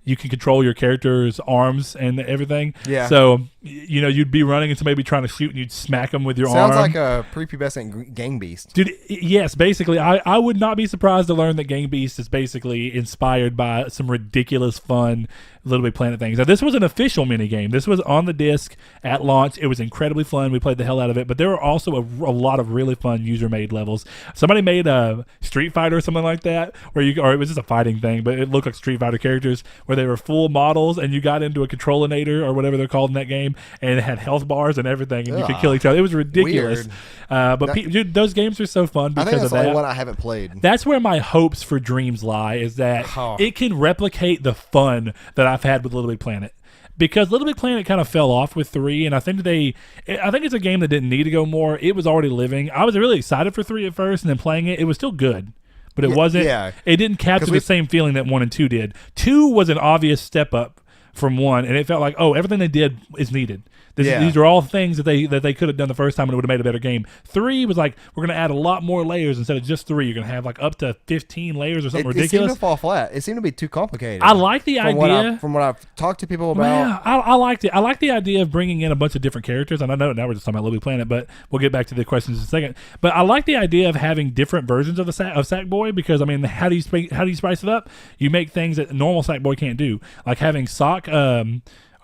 you can control your character's arms and everything. Yeah. So you'd be running and somebody would be trying to shoot and you'd smack them with your arm. Sounds like a prepubescent Gang Beast. Dude, yes, basically. I would not be surprised to learn that Gang Beast is basically inspired by some ridiculous fun Little Big Planet things. Now, this was an official mini game. This was on the disc at launch. It was incredibly fun. We played the hell out of it. But there were also a lot of really fun user-made levels. Somebody made a Street Fighter or something like that, or it was just a fighting thing, but it looked like Street Fighter characters where they were full models, and you got into a controlinator or whatever they're called in that game, and it had health bars and everything, and you could kill each other. It was ridiculous. Dude, those games are so fun because I think that's of that. the only one I haven't played. That's where my hopes for Dreams lie, is that it can replicate the fun that I've had with Little Big Planet. Because Little Big Planet kind of fell off with 3, and I think it's a game that didn't need to go more. It was already living. I was really excited for 3 at first, and then playing it was still good. But it wasn't. Yeah. It didn't capture the same feeling that 1 and 2 did. 2 was an obvious step up from 1, and it felt like, everything they did is needed. These are all things that they could have done the first time and it would have made a better game. 3 was we're going to add a lot more layers instead of just 3. You're going to have up to 15 layers or something ridiculous. It seemed to fall flat. It seemed to be too complicated. I like the idea. From what I've talked to people about. Yeah, I liked it. I like the idea of bringing in a bunch of different characters. And I know now we're just talking about Little Big Planet, but we'll get back to the questions in a second. But I like the idea of having different versions of Sackboy, because how do you spice it up? You make things that normal Sackboy can't do, like having Sock, or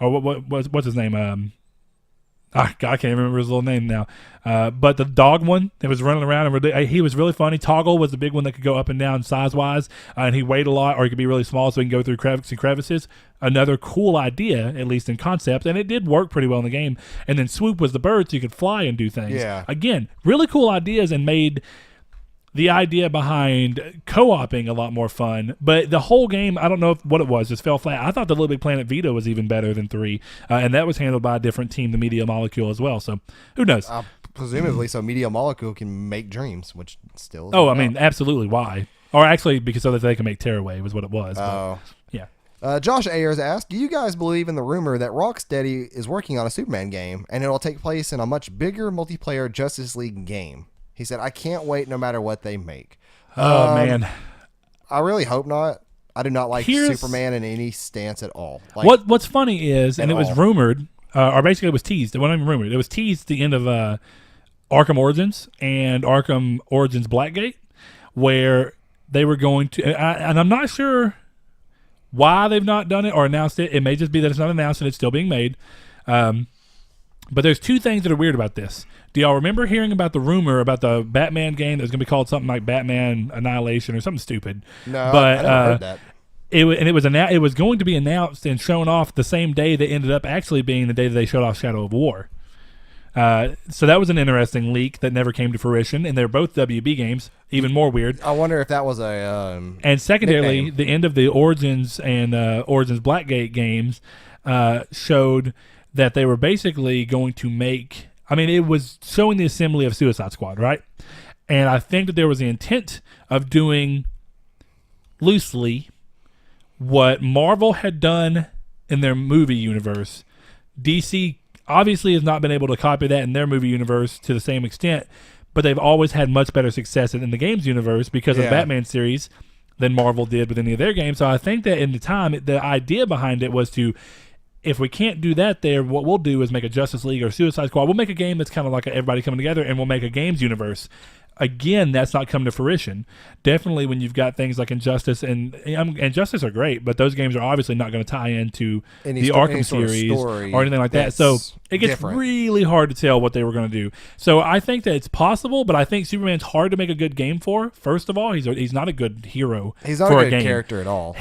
what's his name? I can't remember his little name now. But the dog one that was running around, and he was really funny. Toggle was the big one that could go up and down size-wise, and he weighed a lot, or he could be really small so he can go through crevices. Another cool idea, at least in concept, and it did work pretty well in the game. And then Swoop was the bird, so you could fly and do things. Yeah. Again, really cool ideas, and made the idea behind co-oping a lot more fun. But the whole game, I don't know what it was, just fell flat. I thought the Little Big Planet Vita was even better than 3, and that was handled by a different team, the Media Molecule, as well. So who knows? Presumably, so Media Molecule can make Dreams, which still. Oh, I mean, absolutely. Why? Or actually, because so that they can make Tearaway was what it was. Oh, yeah. Josh Ayers asked, do you guys believe in the rumor that Rocksteady is working on a Superman game, and it'll take place in a much bigger multiplayer Justice League game? He said, I can't wait no matter what they make. Oh, man. I really hope not. I do not like Superman in any stance at all. What's funny is, and it was rumored, or basically it was teased. It wasn't even rumored. It was teased at the end of Arkham Origins and Arkham Origins Blackgate, where they were going to, and I'm not sure why they've not done it or announced it. It may just be that it's not announced and it's still being made. But there's 2 things that are weird about this. Do y'all remember hearing about the rumor about the Batman game that was going to be called something like Batman Annihilation or something stupid? No, but I never heard that. It was going to be announced and shown off the same day that ended up actually being the day that they showed off Shadow of War. So that was an interesting leak that never came to fruition, and they're both WB games. Even more weird. I wonder if that was a and secondarily, nickname. The end of the Origins and Origins Blackgate games showed that they were basically going to make. I mean, it was showing the assembly of Suicide Squad, right? And I think that there was the intent of doing loosely what Marvel had done in their movie universe. DC obviously has not been able to copy that in their movie universe to the same extent, but they've always had much better success in the games universe because of the Batman series than Marvel did with any of their games. So I think that in the time, the idea behind it was to, if we can't do that there, what we'll do is make a Justice League or Suicide Squad. We'll make a game that's kind of like everybody coming together, and we'll make a games universe. Again, that's not come to fruition. Definitely when you've got things like Injustice and Justice are great, but those games are obviously not going to tie into the Arkham series or anything like that. So it gets really hard to tell what they were going to do. So I think that it's possible, but I think Superman's hard to make a good game for. First of all, he's not a good hero. He's not a good character at all.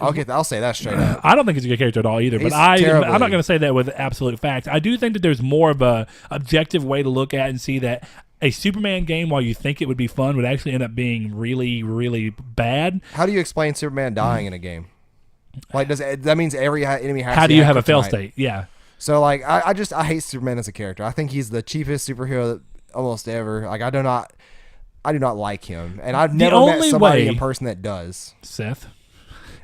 I'll say that straight up. I don't think he's a good character at all either. But I'm not going to say that with absolute fact. I do think that there's more of a objective way to look at and see that a Superman game, while you think it would be fun, would actually end up being really, really bad. How do you explain Superman dying in a game? Like, that means every enemy has? How do you have a fail state? Yeah. So, like, I hate Superman as a character. I think he's the cheapest superhero almost ever. Like, I do not like him, and I've never met somebody in person that does. Seth.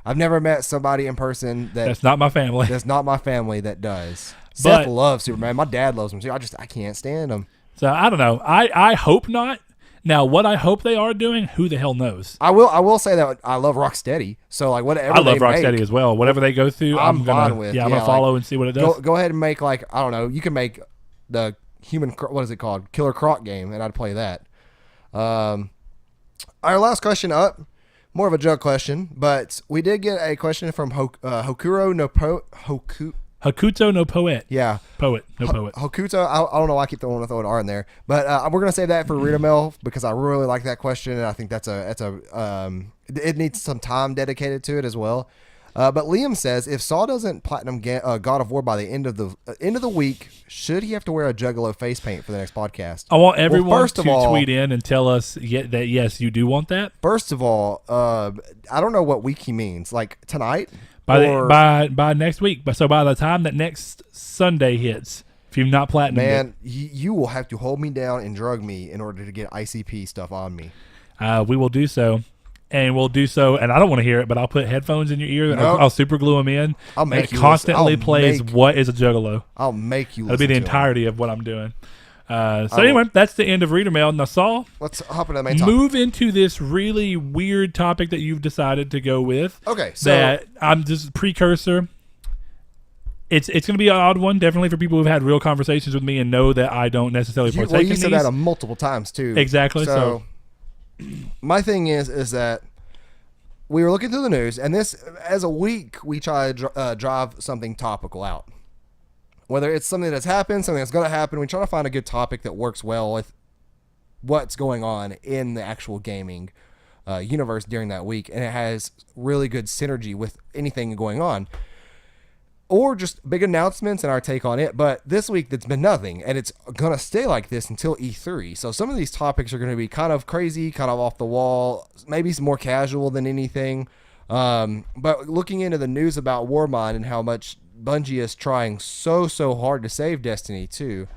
I've never met somebody in person that's not my family. That's not my family that does. Seth loves Superman. My dad loves him too. I can't stand him. So I don't know. I hope not. Now, what I hope they are doing, who the hell knows? I will say that I love Rocksteady. So like whatever I love Rocksteady as well. Whatever they go through, I'm gonna follow and see what it does. Go ahead and make, like, I don't know. You can make the what is it called? Killer Croc game, and I'd play that. Our last question up, more of a joke question, but we did get a question from Hokuro no Hakuto no Poet. Yeah. Poet. No Poet. Hokuto, I don't know why I keep throwing an R in there. But we're going to save that for Reader Mail because I really like that question, and I think it needs some time dedicated to it as well. But Liam says, if Saul doesn't platinum God of War by the end of the week, should he have to wear a Juggalo face paint for the next podcast? I want everyone to tweet in and tell us that, yes, you do want that. First of all, I don't know what week he means. Like tonight? By next week. So by the time that next Sunday hits, if you've not platinumed man, you will have to hold me down and drug me in order to get ICP stuff on me. We will do so. And we'll do so, and I don't want to hear it, but I'll put headphones in your ear. Nope. I'll super glue them in. I'll make you constantly plays What is a Juggalo. I'll make you That'll be the entirety of what I'm doing. Anyway, that's the end of Reader Mail. Now, Saul, let's hop into the main topic. Move into this really weird topic that you've decided to go with. Okay, so that I'm just precursor. It's going to be an odd one, definitely for people who've had real conversations with me and know that I don't necessarily partake in these. You said that multiple times too. Exactly. So my thing is that we were looking through the news, and this, as a week, we try to drive something topical out. Whether it's something that's happened, something that's going to happen, we try to find a good topic that works well with what's going on in the actual gaming universe during that week, and it has really good synergy with anything going on. Or just big announcements and our take on it. But this week, it's been nothing, and it's going to stay like this until E3. So some of these topics are going to be kind of crazy, kind of off the wall, maybe some more casual than anything. But looking into the news about Warmind and how much Bungie is trying so hard to save Destiny 2,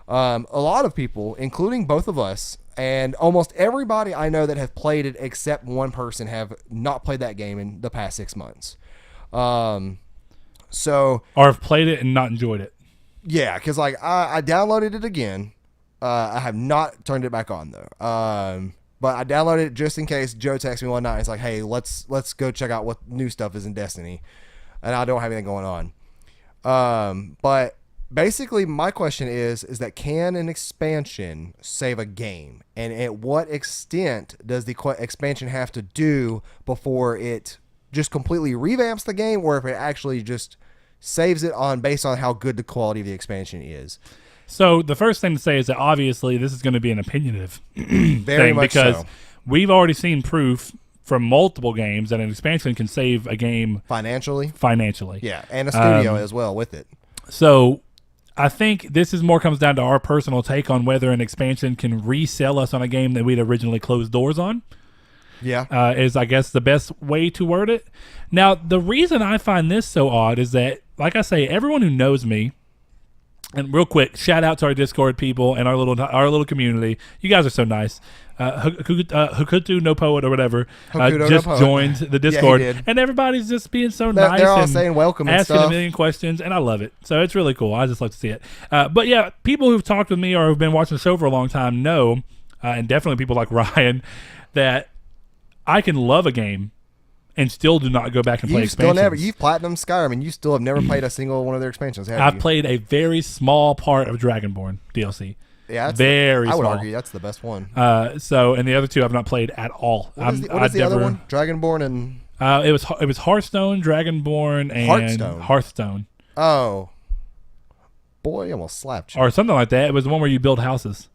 a lot of people, including both of us, and almost everybody I know that have played it except one person have not played that game in the past 6 months. Or have played it and not enjoyed it. Yeah, because like I downloaded it again. I have not turned it back on though. But I downloaded it just in case. Joe texted me one night. It's like, hey, let's go check out what new stuff is in Destiny, and I don't have anything going on. But basically, my question is that can an expansion save a game, and at what extent does the expansion have to do before it just completely revamps the game, or if it actually just saves it based on how good the quality of the expansion is? So the first thing to say is that obviously this is going to be an opinionative Very thing much because so. We've already seen proof from multiple games, and an expansion can save a game financially. Yeah, and a studio as well with it. So I think this comes down to our personal take on whether an expansion can resell us on a game that we'd originally closed doors on. Yeah. Is, I guess, the best way to word it. Now, the reason I find this so odd is that, like I say, everyone who knows me, and real quick, shout out to our Discord people and our little community. You guys are so nice. Hakutu no poet or whatever just joined the Discord, and everybody's just being so nice. They're all and saying welcome and asking stuff. a million questions, and I love it. So it's really cool. I just like to see it. But yeah, people who've talked with me or have been watching the show for a long time know, and definitely people like Ryan, that I can love a game and still do not go back and play expansions. You've platinum Skyrim, and you still have never played a single one of their expansions, have you? I've played a very small part of Dragonborn DLC. Yeah, very I would small. argue that's the best one. And the other two I've not played at all. What is the other one? Dragonborn and it was Hearthstone, Dragonborn, and Hearthstone. Oh, boy, I almost slapped you. Or something like that. It was the one where you build houses.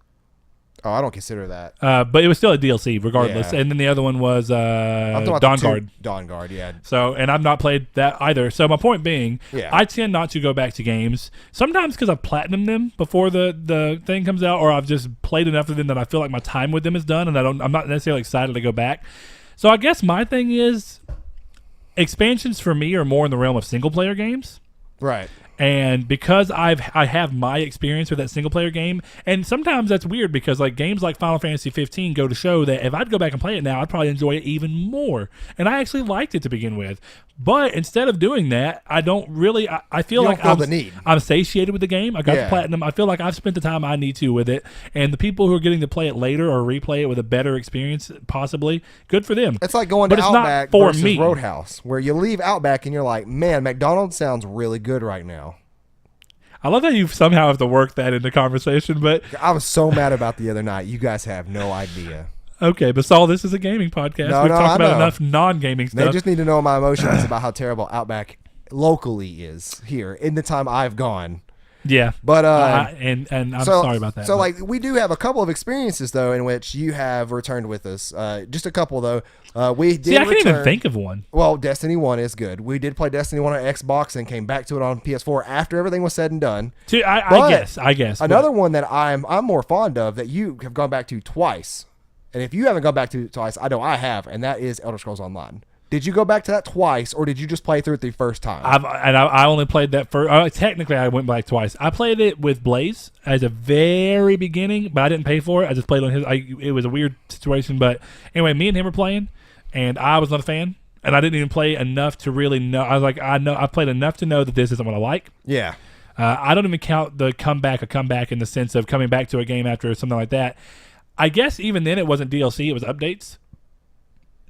Oh, I don't consider that. But it was still a DLC regardless. Yeah. And then the other one was Dawnguard. Dawnguard, yeah. So, and I've not played that either. So my point being, I tend not to go back to games. Sometimes because I've platinumed them before the thing comes out, or I've just played enough of them that I feel like my time with them is done, and I'm not necessarily excited to go back. So I guess my thing is, expansions for me are more in the realm of single player games. Right. And because I have my experience with that single player game, and sometimes that's weird because like games like Final Fantasy 15 go to show that if I'd go back and play it now, I'd probably enjoy it even more. And I actually liked it to begin with. But instead of doing that, I don't really. I feel like I'm satiated with the game. I got the platinum. I feel like I've spent the time I need to with it. And the people who are getting to play it later or replay it with a better experience, possibly, good for them. It's like going to Outback versus Roadhouse, where you leave Outback and you're like, man, McDonald's sounds really good right now. I love that you somehow have to work that into conversation, but I was so mad about the other night. You guys have no idea. Okay, but Saul, this is a gaming podcast. We've talked about enough non-gaming stuff. They just need to know my emotions about how terrible Outback locally is here in the time I've gone. Yeah, but and I'm sorry about that. So like we do have a couple of experiences though in which you have returned with us. Just a couple though. We did. I can't even think of one. Well, Destiny 1 is good. We did play Destiny 1 on Xbox and came back to it on PS4 after everything was said and done. I guess another one that I'm more fond of that you have gone back to twice, and if you haven't gone back to it twice, I know I have, and that is Elder Scrolls Online. Did you go back to that twice, or did you just play through it the first time? I only played that first. Technically, I went back twice. I played it with Blaze at the very beginning, but I didn't pay for it. I just played on his. It was a weird situation, but anyway, me and him were playing, and I was not a fan, and I didn't even play enough to really know. I was like, I played enough to know that this isn't what I like. Yeah. I don't even count the comeback in the sense of coming back to a game after something like that. I guess even then it wasn't DLC; it was updates.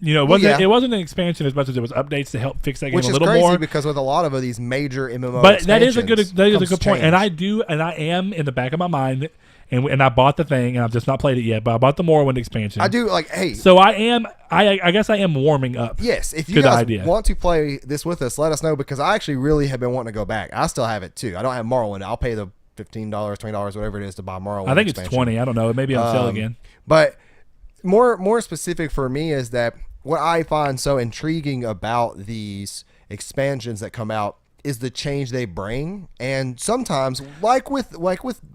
You know, it wasn't an expansion as much as it was updates to help fix that game a little more. Which is crazy because with a lot of these major MMO but that is a good point. And I am in the back of my mind, and I bought the thing, and I've just not played it yet, but I bought the Morrowind expansion. I do, hey. So I guess I am warming up. Yes, if you guys want to play this with us, let us know, because I actually really have been wanting to go back. I still have it too. I don't have Morrowind. I'll pay the $15, $20, whatever it is to buy Morrowind. I think it's 20. I don't know. It may be on sale again. But more specific for me is that what I find so intriguing about these expansions that come out is the change they bring, and sometimes like with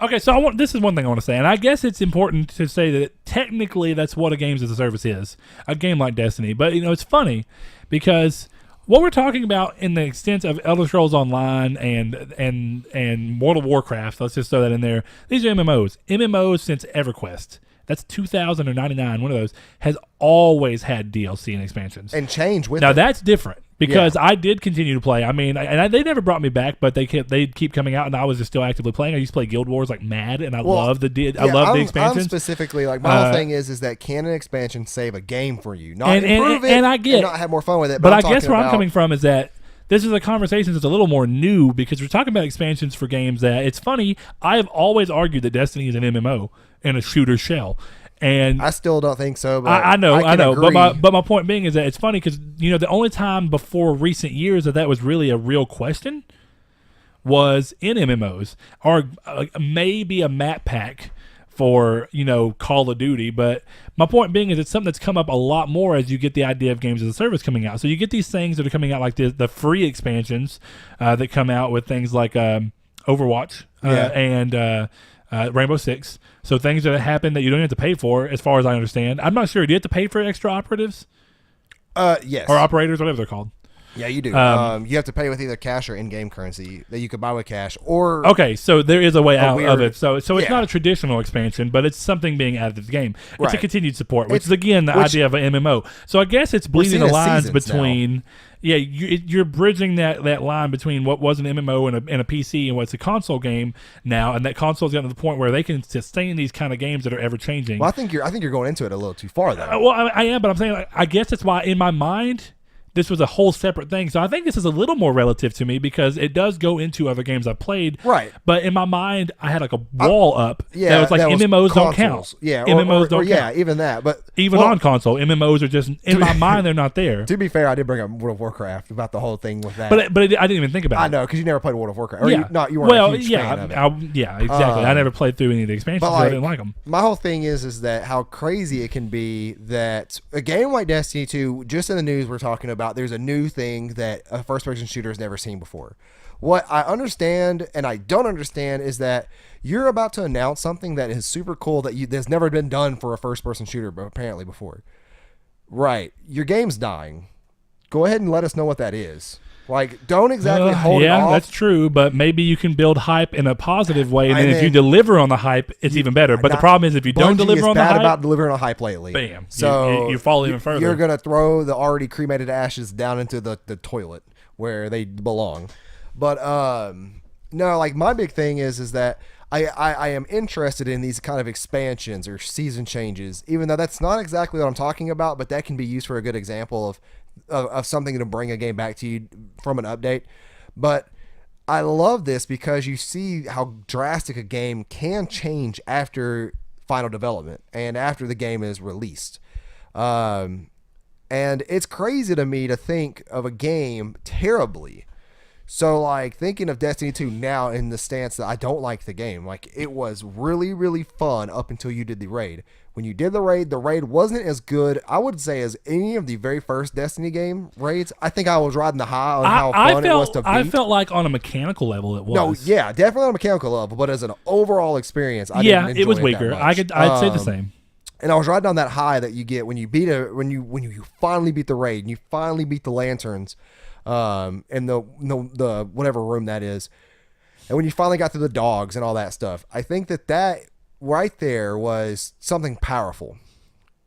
okay, so this is one thing I want to say, and I guess it's important to say that technically that's what a games as a service is, a game like Destiny. But it's funny because what we're talking about in the extent of Elder Scrolls Online and World of Warcraft, let's just throw that in there. These are MMOs since EverQuest. That's 2000 or 99. One of those has always had DLC and expansions and change with now. It. That's different because I did continue to play. I mean, they never brought me back, but they keep coming out, and I was just still actively playing. I used to play Guild Wars like mad, and I love the expansions. I'm specifically like my whole thing is that can an expansion save a game for you, not improve it, and I get not have more fun with it. But I guess where I'm coming from is that this is a conversation that's a little more new because we're talking about expansions for games that it's funny. I have always argued that Destiny is an MMO and a shooter shell. And I still don't think so. But I know. Agree. But my point being is that it's funny because the only time before recent years that was really a real question was in MMOs or maybe a map pack for, Call of Duty. But my point being is it's something that's come up a lot more as you get the idea of games as a service coming out. So you get these things that are coming out like the free expansions that come out with things like Overwatch and Rainbow Six. So things that happen that you don't have to pay for, as far as I understand. I'm not sure. Do you have to pay for extra operatives? Yes. Or operators, whatever they're called. Yeah, you do. You have to pay with either cash or in-game currency that you could buy with cash. Or okay, so there is a way out of it. So it's yeah. not a traditional expansion, but it's something being added to the game. It's Right. a continued support, which is again the idea of an MMO. So I guess it's bleeding the lines between. Yeah, you're bridging that line between what was an MMO and a PC and what's a console game now, and that console's gotten to the point where they can sustain these kind of games that are ever changing. Well, I think you're going into it a little too far though. Well, I am, but I'm saying I guess that's why in my mind this was a whole separate thing. So I think this is a little more relative to me because it does go into other games I've played. Right. But in my mind, I had like a wall up that was like MMOs don't count. Yeah. MMOs don't count. Yeah, even that. But even on console, MMOs are just, in my mind, they're not there. To be fair, I did bring up World of Warcraft about the whole thing with that. But I didn't even think about it. I know, because you never played World of Warcraft. Or yeah. you weren't a huge fan of it. Yeah, exactly. I never played through any of the expansions because I didn't like them. My whole thing is that how crazy it can be that a game like Destiny 2, just in the news we're talking about, there's a new thing that a first-person shooter has never seen before. What I understand and I don't understand is that you're about to announce something that is super cool that's never been done for a first-person shooter apparently before. Right. Your game's dying. Go ahead and let us know what that is. Like, don't exactly hold it off. Yeah, that's true, but maybe you can build hype in a positive way, and then if you deliver on the hype, it's even better. But the problem is if you don't deliver on the hype... Bungie is bad about delivering on hype lately. Bam. So you fall even further. You're going to throw the already cremated ashes down into the toilet where they belong. But, no, like, my big thing is that I am interested in these kind of expansions or season changes, even though that's not exactly what I'm talking about, but that can be used for a good example of something to bring a game back to you from an update. But I love this because you see how drastic a game can change after final development and after the game is released. And it's crazy to me to think of a game terribly. So, like, thinking of Destiny 2 now in the stance that I don't like the game. Like, it was really, really fun up until you did the raid. When you did the raid wasn't as good, I would say, as any of the very first Destiny game raids. I think I was riding the high on how fun it was to beat. I felt like on a mechanical level it was. No, yeah, definitely on a mechanical level, but as an overall experience, I didn't enjoy it was that weaker. much. I'd say the same. And I was riding on that high that you get when you when you finally beat the raid and you finally beat the lanterns. In the whatever room that is, and when you finally got to the dogs and all that stuff, I think that right there was something powerful,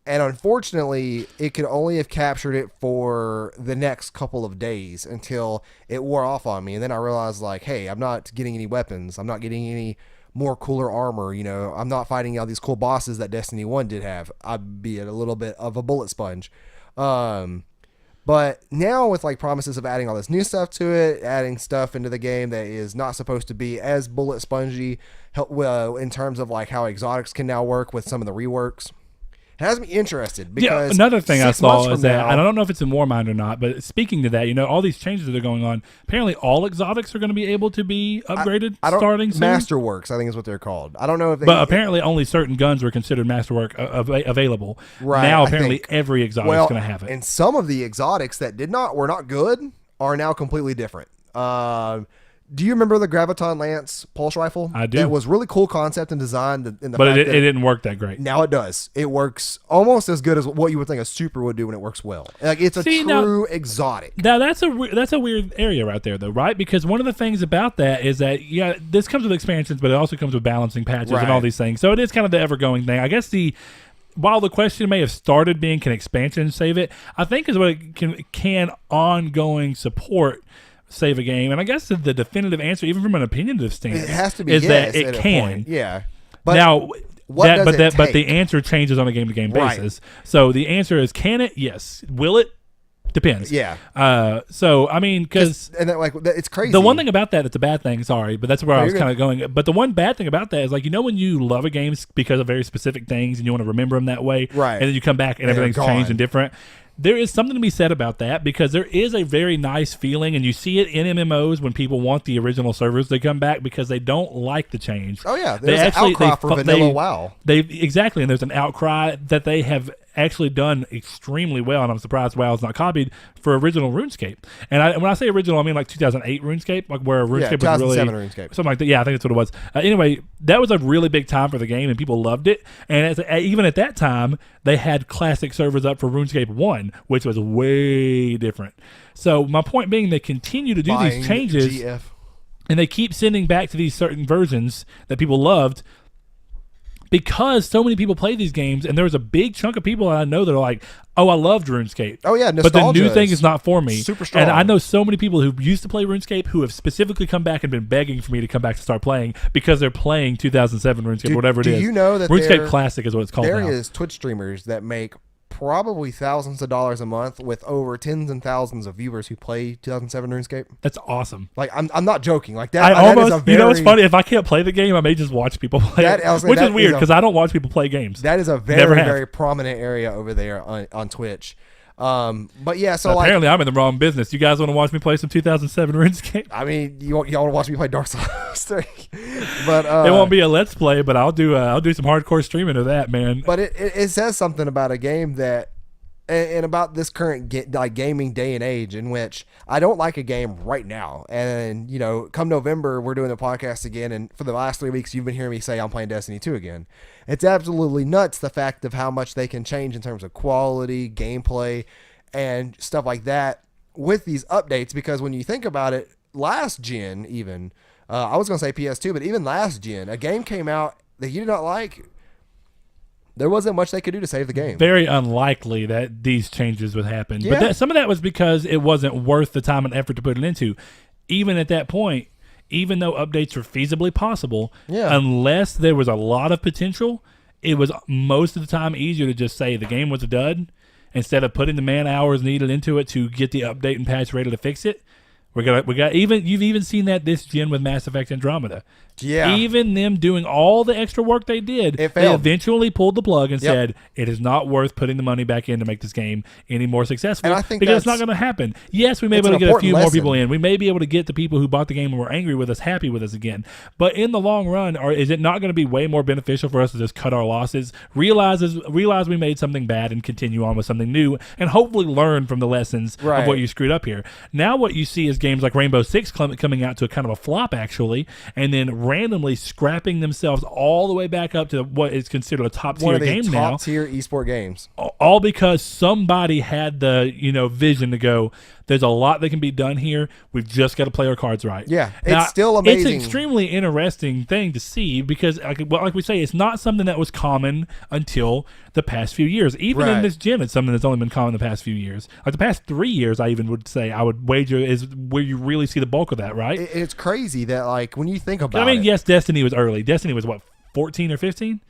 and unfortunately, it could only have captured it for the next couple of days until it wore off on me, and then I realized, like, hey, I'm not getting any weapons, I'm not getting any more cooler armor, I'm not fighting all these cool bosses that Destiny 1 did have. I'd be a little bit of a bullet sponge. But now with like promises of adding all this new stuff to it, adding stuff into the game that is not supposed to be as bullet spongy, in terms of like how exotics can now work with some of the reworks, it has me interested. Because another thing I saw is that, and I don't know if it's in Warmind or not, but speaking to that, all these changes that are going on, apparently all exotics are going to be able to be upgraded starting soon. Masterworks, I think is what they're called. I don't know if but apparently only certain guns were considered Masterwork available. Right. Now apparently every exotic is going to have it. And some of the exotics that were not good are now completely different. Do you remember the Graviton Lance pulse rifle? I do. That was really cool concept and design. But it didn't work that great. Now it does. It works almost as good as what you would think a super would do when it works well. Like, it's a true exotic. Now that's a weird area right there, though, right? Because one of the things about that is that this comes with expansions, but it also comes with balancing patches and all these things. So it is kind of the ever-going thing. I guess while the question may have started being, can expansions save it? I think is what it can ongoing support save a game, and I guess the definitive answer, even from an opinionative stance, it has to be is that it can. Yeah, but now but the answer changes on a game-to-game basis. So the answer is, can it? Yes. Will it? Depends. Yeah. So I mean, because it's crazy. The one thing about that, it's a bad thing. Sorry, but that's where I was kind of going. But the one bad thing about that is, like, when you love a game because of very specific things and you want to remember them that way, right? And then you come back and everything's changed and different. there is something to be said about that, because there is a very nice feeling, and you see it in MMOs when people want the original servers to come back because they don't like the change. Oh yeah, there's an outcry for vanilla WoW. Exactly, and there's an outcry that they have actually done extremely well, and I'm surprised WoW's not copied for original RuneScape. And when I say original, I mean like 2008 RuneScape, like where RuneScape was really 2007 RuneScape, something like that. Yeah, I think that's what it was. Anyway, that was a really big time for the game, and people loved it. And even at that time, they had classic servers up for RuneScape 1, which was way different. So my point being, they continue to do these changes, GF. and they keep sending back to these certain versions that people loved, because so many people play these games, and there's a big chunk of people that I know that are like, oh, I loved RuneScape. Oh, yeah, but the new thing is not for me. Super strong. And I know so many people who used to play RuneScape who have specifically come back and been begging for me to come back to start playing because they're playing 2007 RuneScape, whatever it is. Do you know that RuneScape Classic is what it's called now. There is Twitch streamers that make probably thousands of dollars a month with over tens and thousands of viewers who play 2007 RuneScape. That's awesome. Like, I'm not joking. Like that. That is a very, you know, it's funny. If I can't play the game, I may just watch people play it, which is weird because I don't watch people play games. That is a very prominent area over there on Twitch. But yeah, so apparently I'm in the wrong business. You guys want to watch me play some 2007 RuneScape? I mean, y'all want to watch me play Dark Souls 3, but it won't be a let's play. But I'll do some hardcore streaming of that, man. But it says something about a game that. And about this current gaming day and age, in which I don't like a game right now. And, you know, come November, we're doing the podcast again. And for the last 3 weeks, you've been hearing me say I'm playing Destiny 2 again. It's absolutely nuts, the fact of how much they can change in terms of quality, gameplay, and stuff like that with these updates. Because when you think about it, last gen even, I was going to say PS2, but even last gen, a game came out that you did not like. There wasn't much they could do to save the game. Very unlikely that these changes would happen. Yeah. But some of that was because it wasn't worth the time and effort to put it into. Even at that point, even though updates were feasibly possible, unless there was a lot of potential, it was most of the time easier to just say the game was a dud instead of putting the man hours needed into it to get the update and patch ready to fix it. You've even seen that this gen with Mass Effect Andromeda. Yeah. Even them doing all the extra work they did, they eventually pulled the plug and said, it is not worth putting the money back in to make this game any more successful. And I think because it's not going to happen. Yes, we may be able to get a few more people in. We may be able to get the people who bought the game and were angry with us happy with us again. But in the long run, is it not going to be way more beneficial for us to just cut our losses, realize we made something bad and continue on with something new, and hopefully learn from the lessons of what you screwed up here? Now what you see is games like Rainbow Six coming out to a kind of a flop, actually, and then randomly scrapping themselves all the way back up to what is considered a top-tier game now. Top-tier esport games. All because somebody had the vision to go, there's a lot that can be done here. We've just got to play our cards right. Yeah, it's still amazing. It's an extremely interesting thing to see because, like we say, it's not something that was common until the past few years. Even in this gen, it's something that's only been common the past few years. Like the past 3 years, I even would say, I would wager is where you really see the bulk of that, right? It's crazy that, like, when you think about it. I mean, yes, Destiny was early. Destiny was, what, 14 or 15?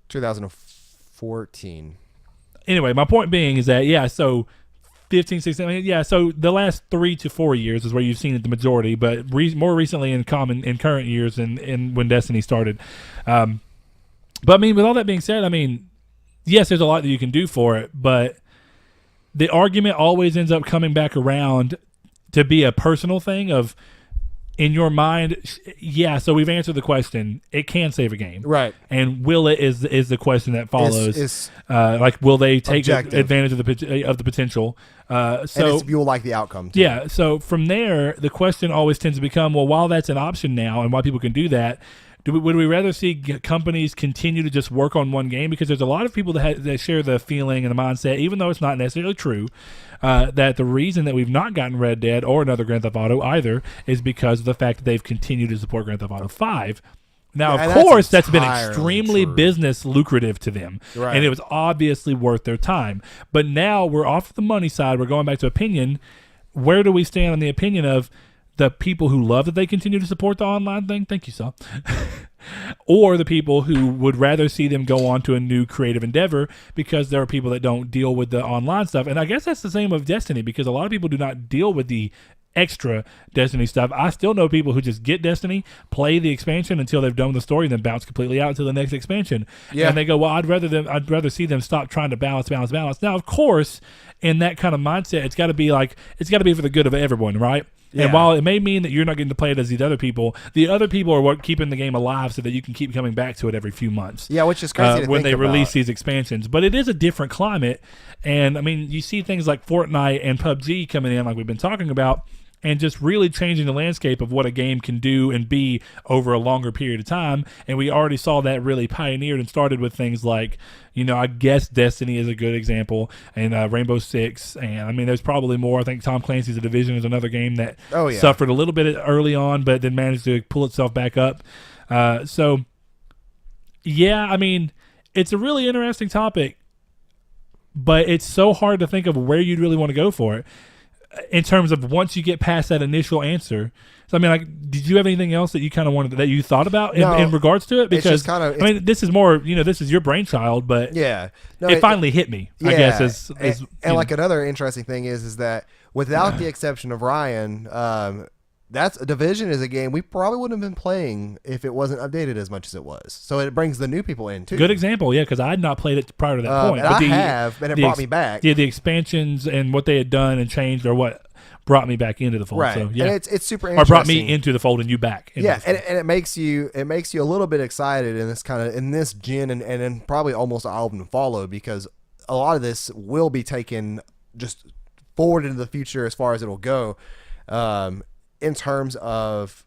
2014. Anyway, my point being is that, so 15, 16, so the last 3 to 4 years is where you've seen it the majority, but more recently in current years and when Destiny started. But I mean, with all that being said, I mean, yes, there's a lot that you can do for it, but the argument always ends up coming back around to be a personal thing of, in your mind, so we've answered the question. It can save a game, right? And will it is the question that follows. Like, will they take advantage of the potential? So you'll like the outcome too. Yeah. So from there, the question always tends to become, well, while that's an option now, and why people can do that, would we rather see companies continue to just work on one game? Because there's a lot of people that share the feeling and the mindset, even though it's not necessarily true, that the reason that we've not gotten Red Dead or another Grand Theft Auto either is because of the fact that they've continued to support Grand Theft Auto 5. Now, of course, that's been extremely business lucrative to them, and it was obviously worth their time. But now we're off the money side. We're going back to opinion. Where do we stand on the opinion of the people who love that they continue to support the online thing? Thank you, Saul. Or the people who would rather see them go on to a new creative endeavor because there are people that don't deal with the online stuff. And I guess that's the same with Destiny, because a lot of people do not deal with the extra Destiny stuff. I still know people who just get Destiny, play the expansion until they've done the story, then bounce completely out to the next expansion. Yeah. And they go, well, I'd rather see them stop trying to balance. Now, of course, in that kind of mindset, it's got to be for the good of everyone, right? Yeah. And while it may mean that you're not getting to play it as the other people are what keeping the game alive so that you can keep coming back to it every few months. Yeah, which is crazy to when think they release about. these expansions. But it is a different climate. And, I mean, you see things like Fortnite and PUBG coming in like we've been talking about and just really changing the landscape of what a game can do and be over a longer period of time. And we already saw that really pioneered and started with things like, I guess Destiny is a good example, and Rainbow Six. And, I mean, there's probably more. I think Tom Clancy's The Division is another game that suffered a little bit early on, but then managed to pull itself back up. So, yeah, I mean, it's a really interesting topic, but it's so hard to think of where you'd really want to go for it. In terms of once you get past that initial answer. So, I mean, like, did you have anything else that you kind of wanted, that you thought about in regards to it? Because, I mean, this is more, this is your brainchild, but it finally hit me, I guess. And like another interesting thing is that without the exception of Ryan, that's Division is a game we probably wouldn't have been playing if it wasn't updated as much as it was. So it brings the new people in too. Good example, yeah, because I had not played it prior to that point. And I have, and it brought me back. Yeah, the expansions and what they had done and changed are what brought me back into the fold. Right, So, yeah. and it's super interesting. Or brought me into the fold and you back. And it makes you a little bit excited in this gen and probably almost an album to follow, because a lot of this will be taken just forward into the future as far as it'll go. In terms of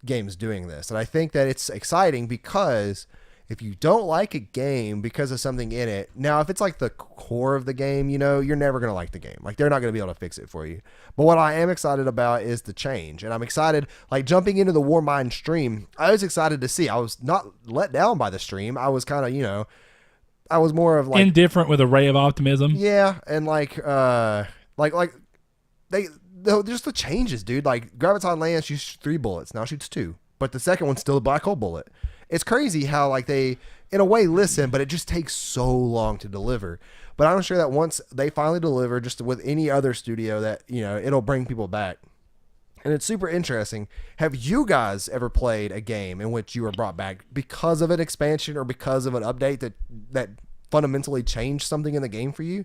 games doing this. And I think that it's exciting because if you don't like a game because of something in it, now if it's like the core of the game, you're never going to like the game. Like, they're not going to be able to fix it for you. But what I am excited about is the change. And I'm excited, like jumping into the Warmind stream, I was excited to see. I was not let down by the stream. I was kind of, I was more of like indifferent with a ray of optimism. Yeah. And just the changes, dude. Like, Graviton Lance shoots 3 bullets, now shoots 2, but the second one's still a black hole bullet. It's crazy how like they, in a way, listen, but it just takes so long to deliver. But I'm sure that once they finally deliver, just with any other studio, that it'll bring people back. And it's super interesting. Have you guys ever played a game in which you were brought back because of an expansion or because of an update that fundamentally changed something in the game for you?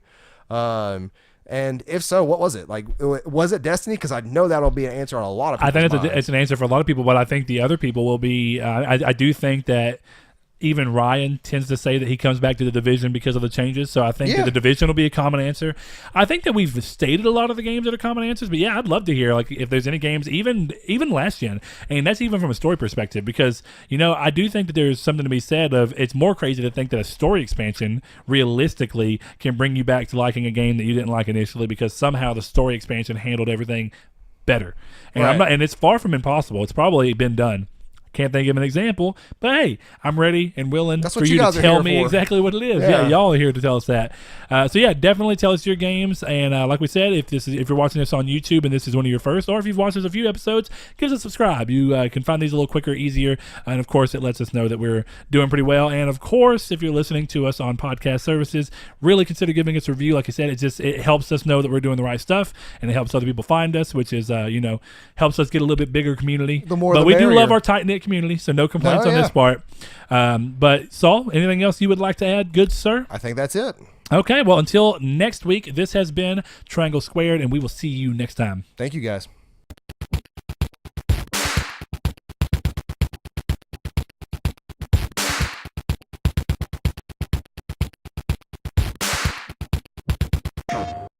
And if so, what was it? Like, was it Destiny? Because I know that'll be an answer on a lot of people's I think minds. it's an answer for a lot of people, but I think the other people will be. I do think that even Ryan tends to say that he comes back to the Division because of the changes. So I think that the Division will be a common answer. I think that we've stated a lot of the games that are common answers, but yeah, I'd love to hear like if there's any games, even last gen, and that's even from a story perspective, because I do think that there's something to be said of it's more crazy to think that a story expansion realistically can bring you back to liking a game that you didn't like initially because somehow the story expansion handled everything better. And and it's far from impossible. It's probably been done. Can't think of an example, but hey, I'm ready and willing for you to tell me exactly what it is. Yeah, y'all are here to tell us that. So yeah, definitely tell us your games. And like we said, if you're watching this on YouTube and this is one of your first, or if you've watched us a few episodes, give us a subscribe. You can find these a little quicker, easier, and of course, it lets us know that we're doing pretty well. And of course, if you're listening to us on podcast services, really consider giving us a review. Like I said, it helps us know that we're doing the right stuff, and it helps other people find us, which is helps us get a little bit bigger community. But we do love our tight knit community, so no complaints on this part. But Saul, anything else you would like to add, good sir? I think that's it. Okay, well, until next week, this has been Triangle Squared, and we will see you next time. Thank you, guys.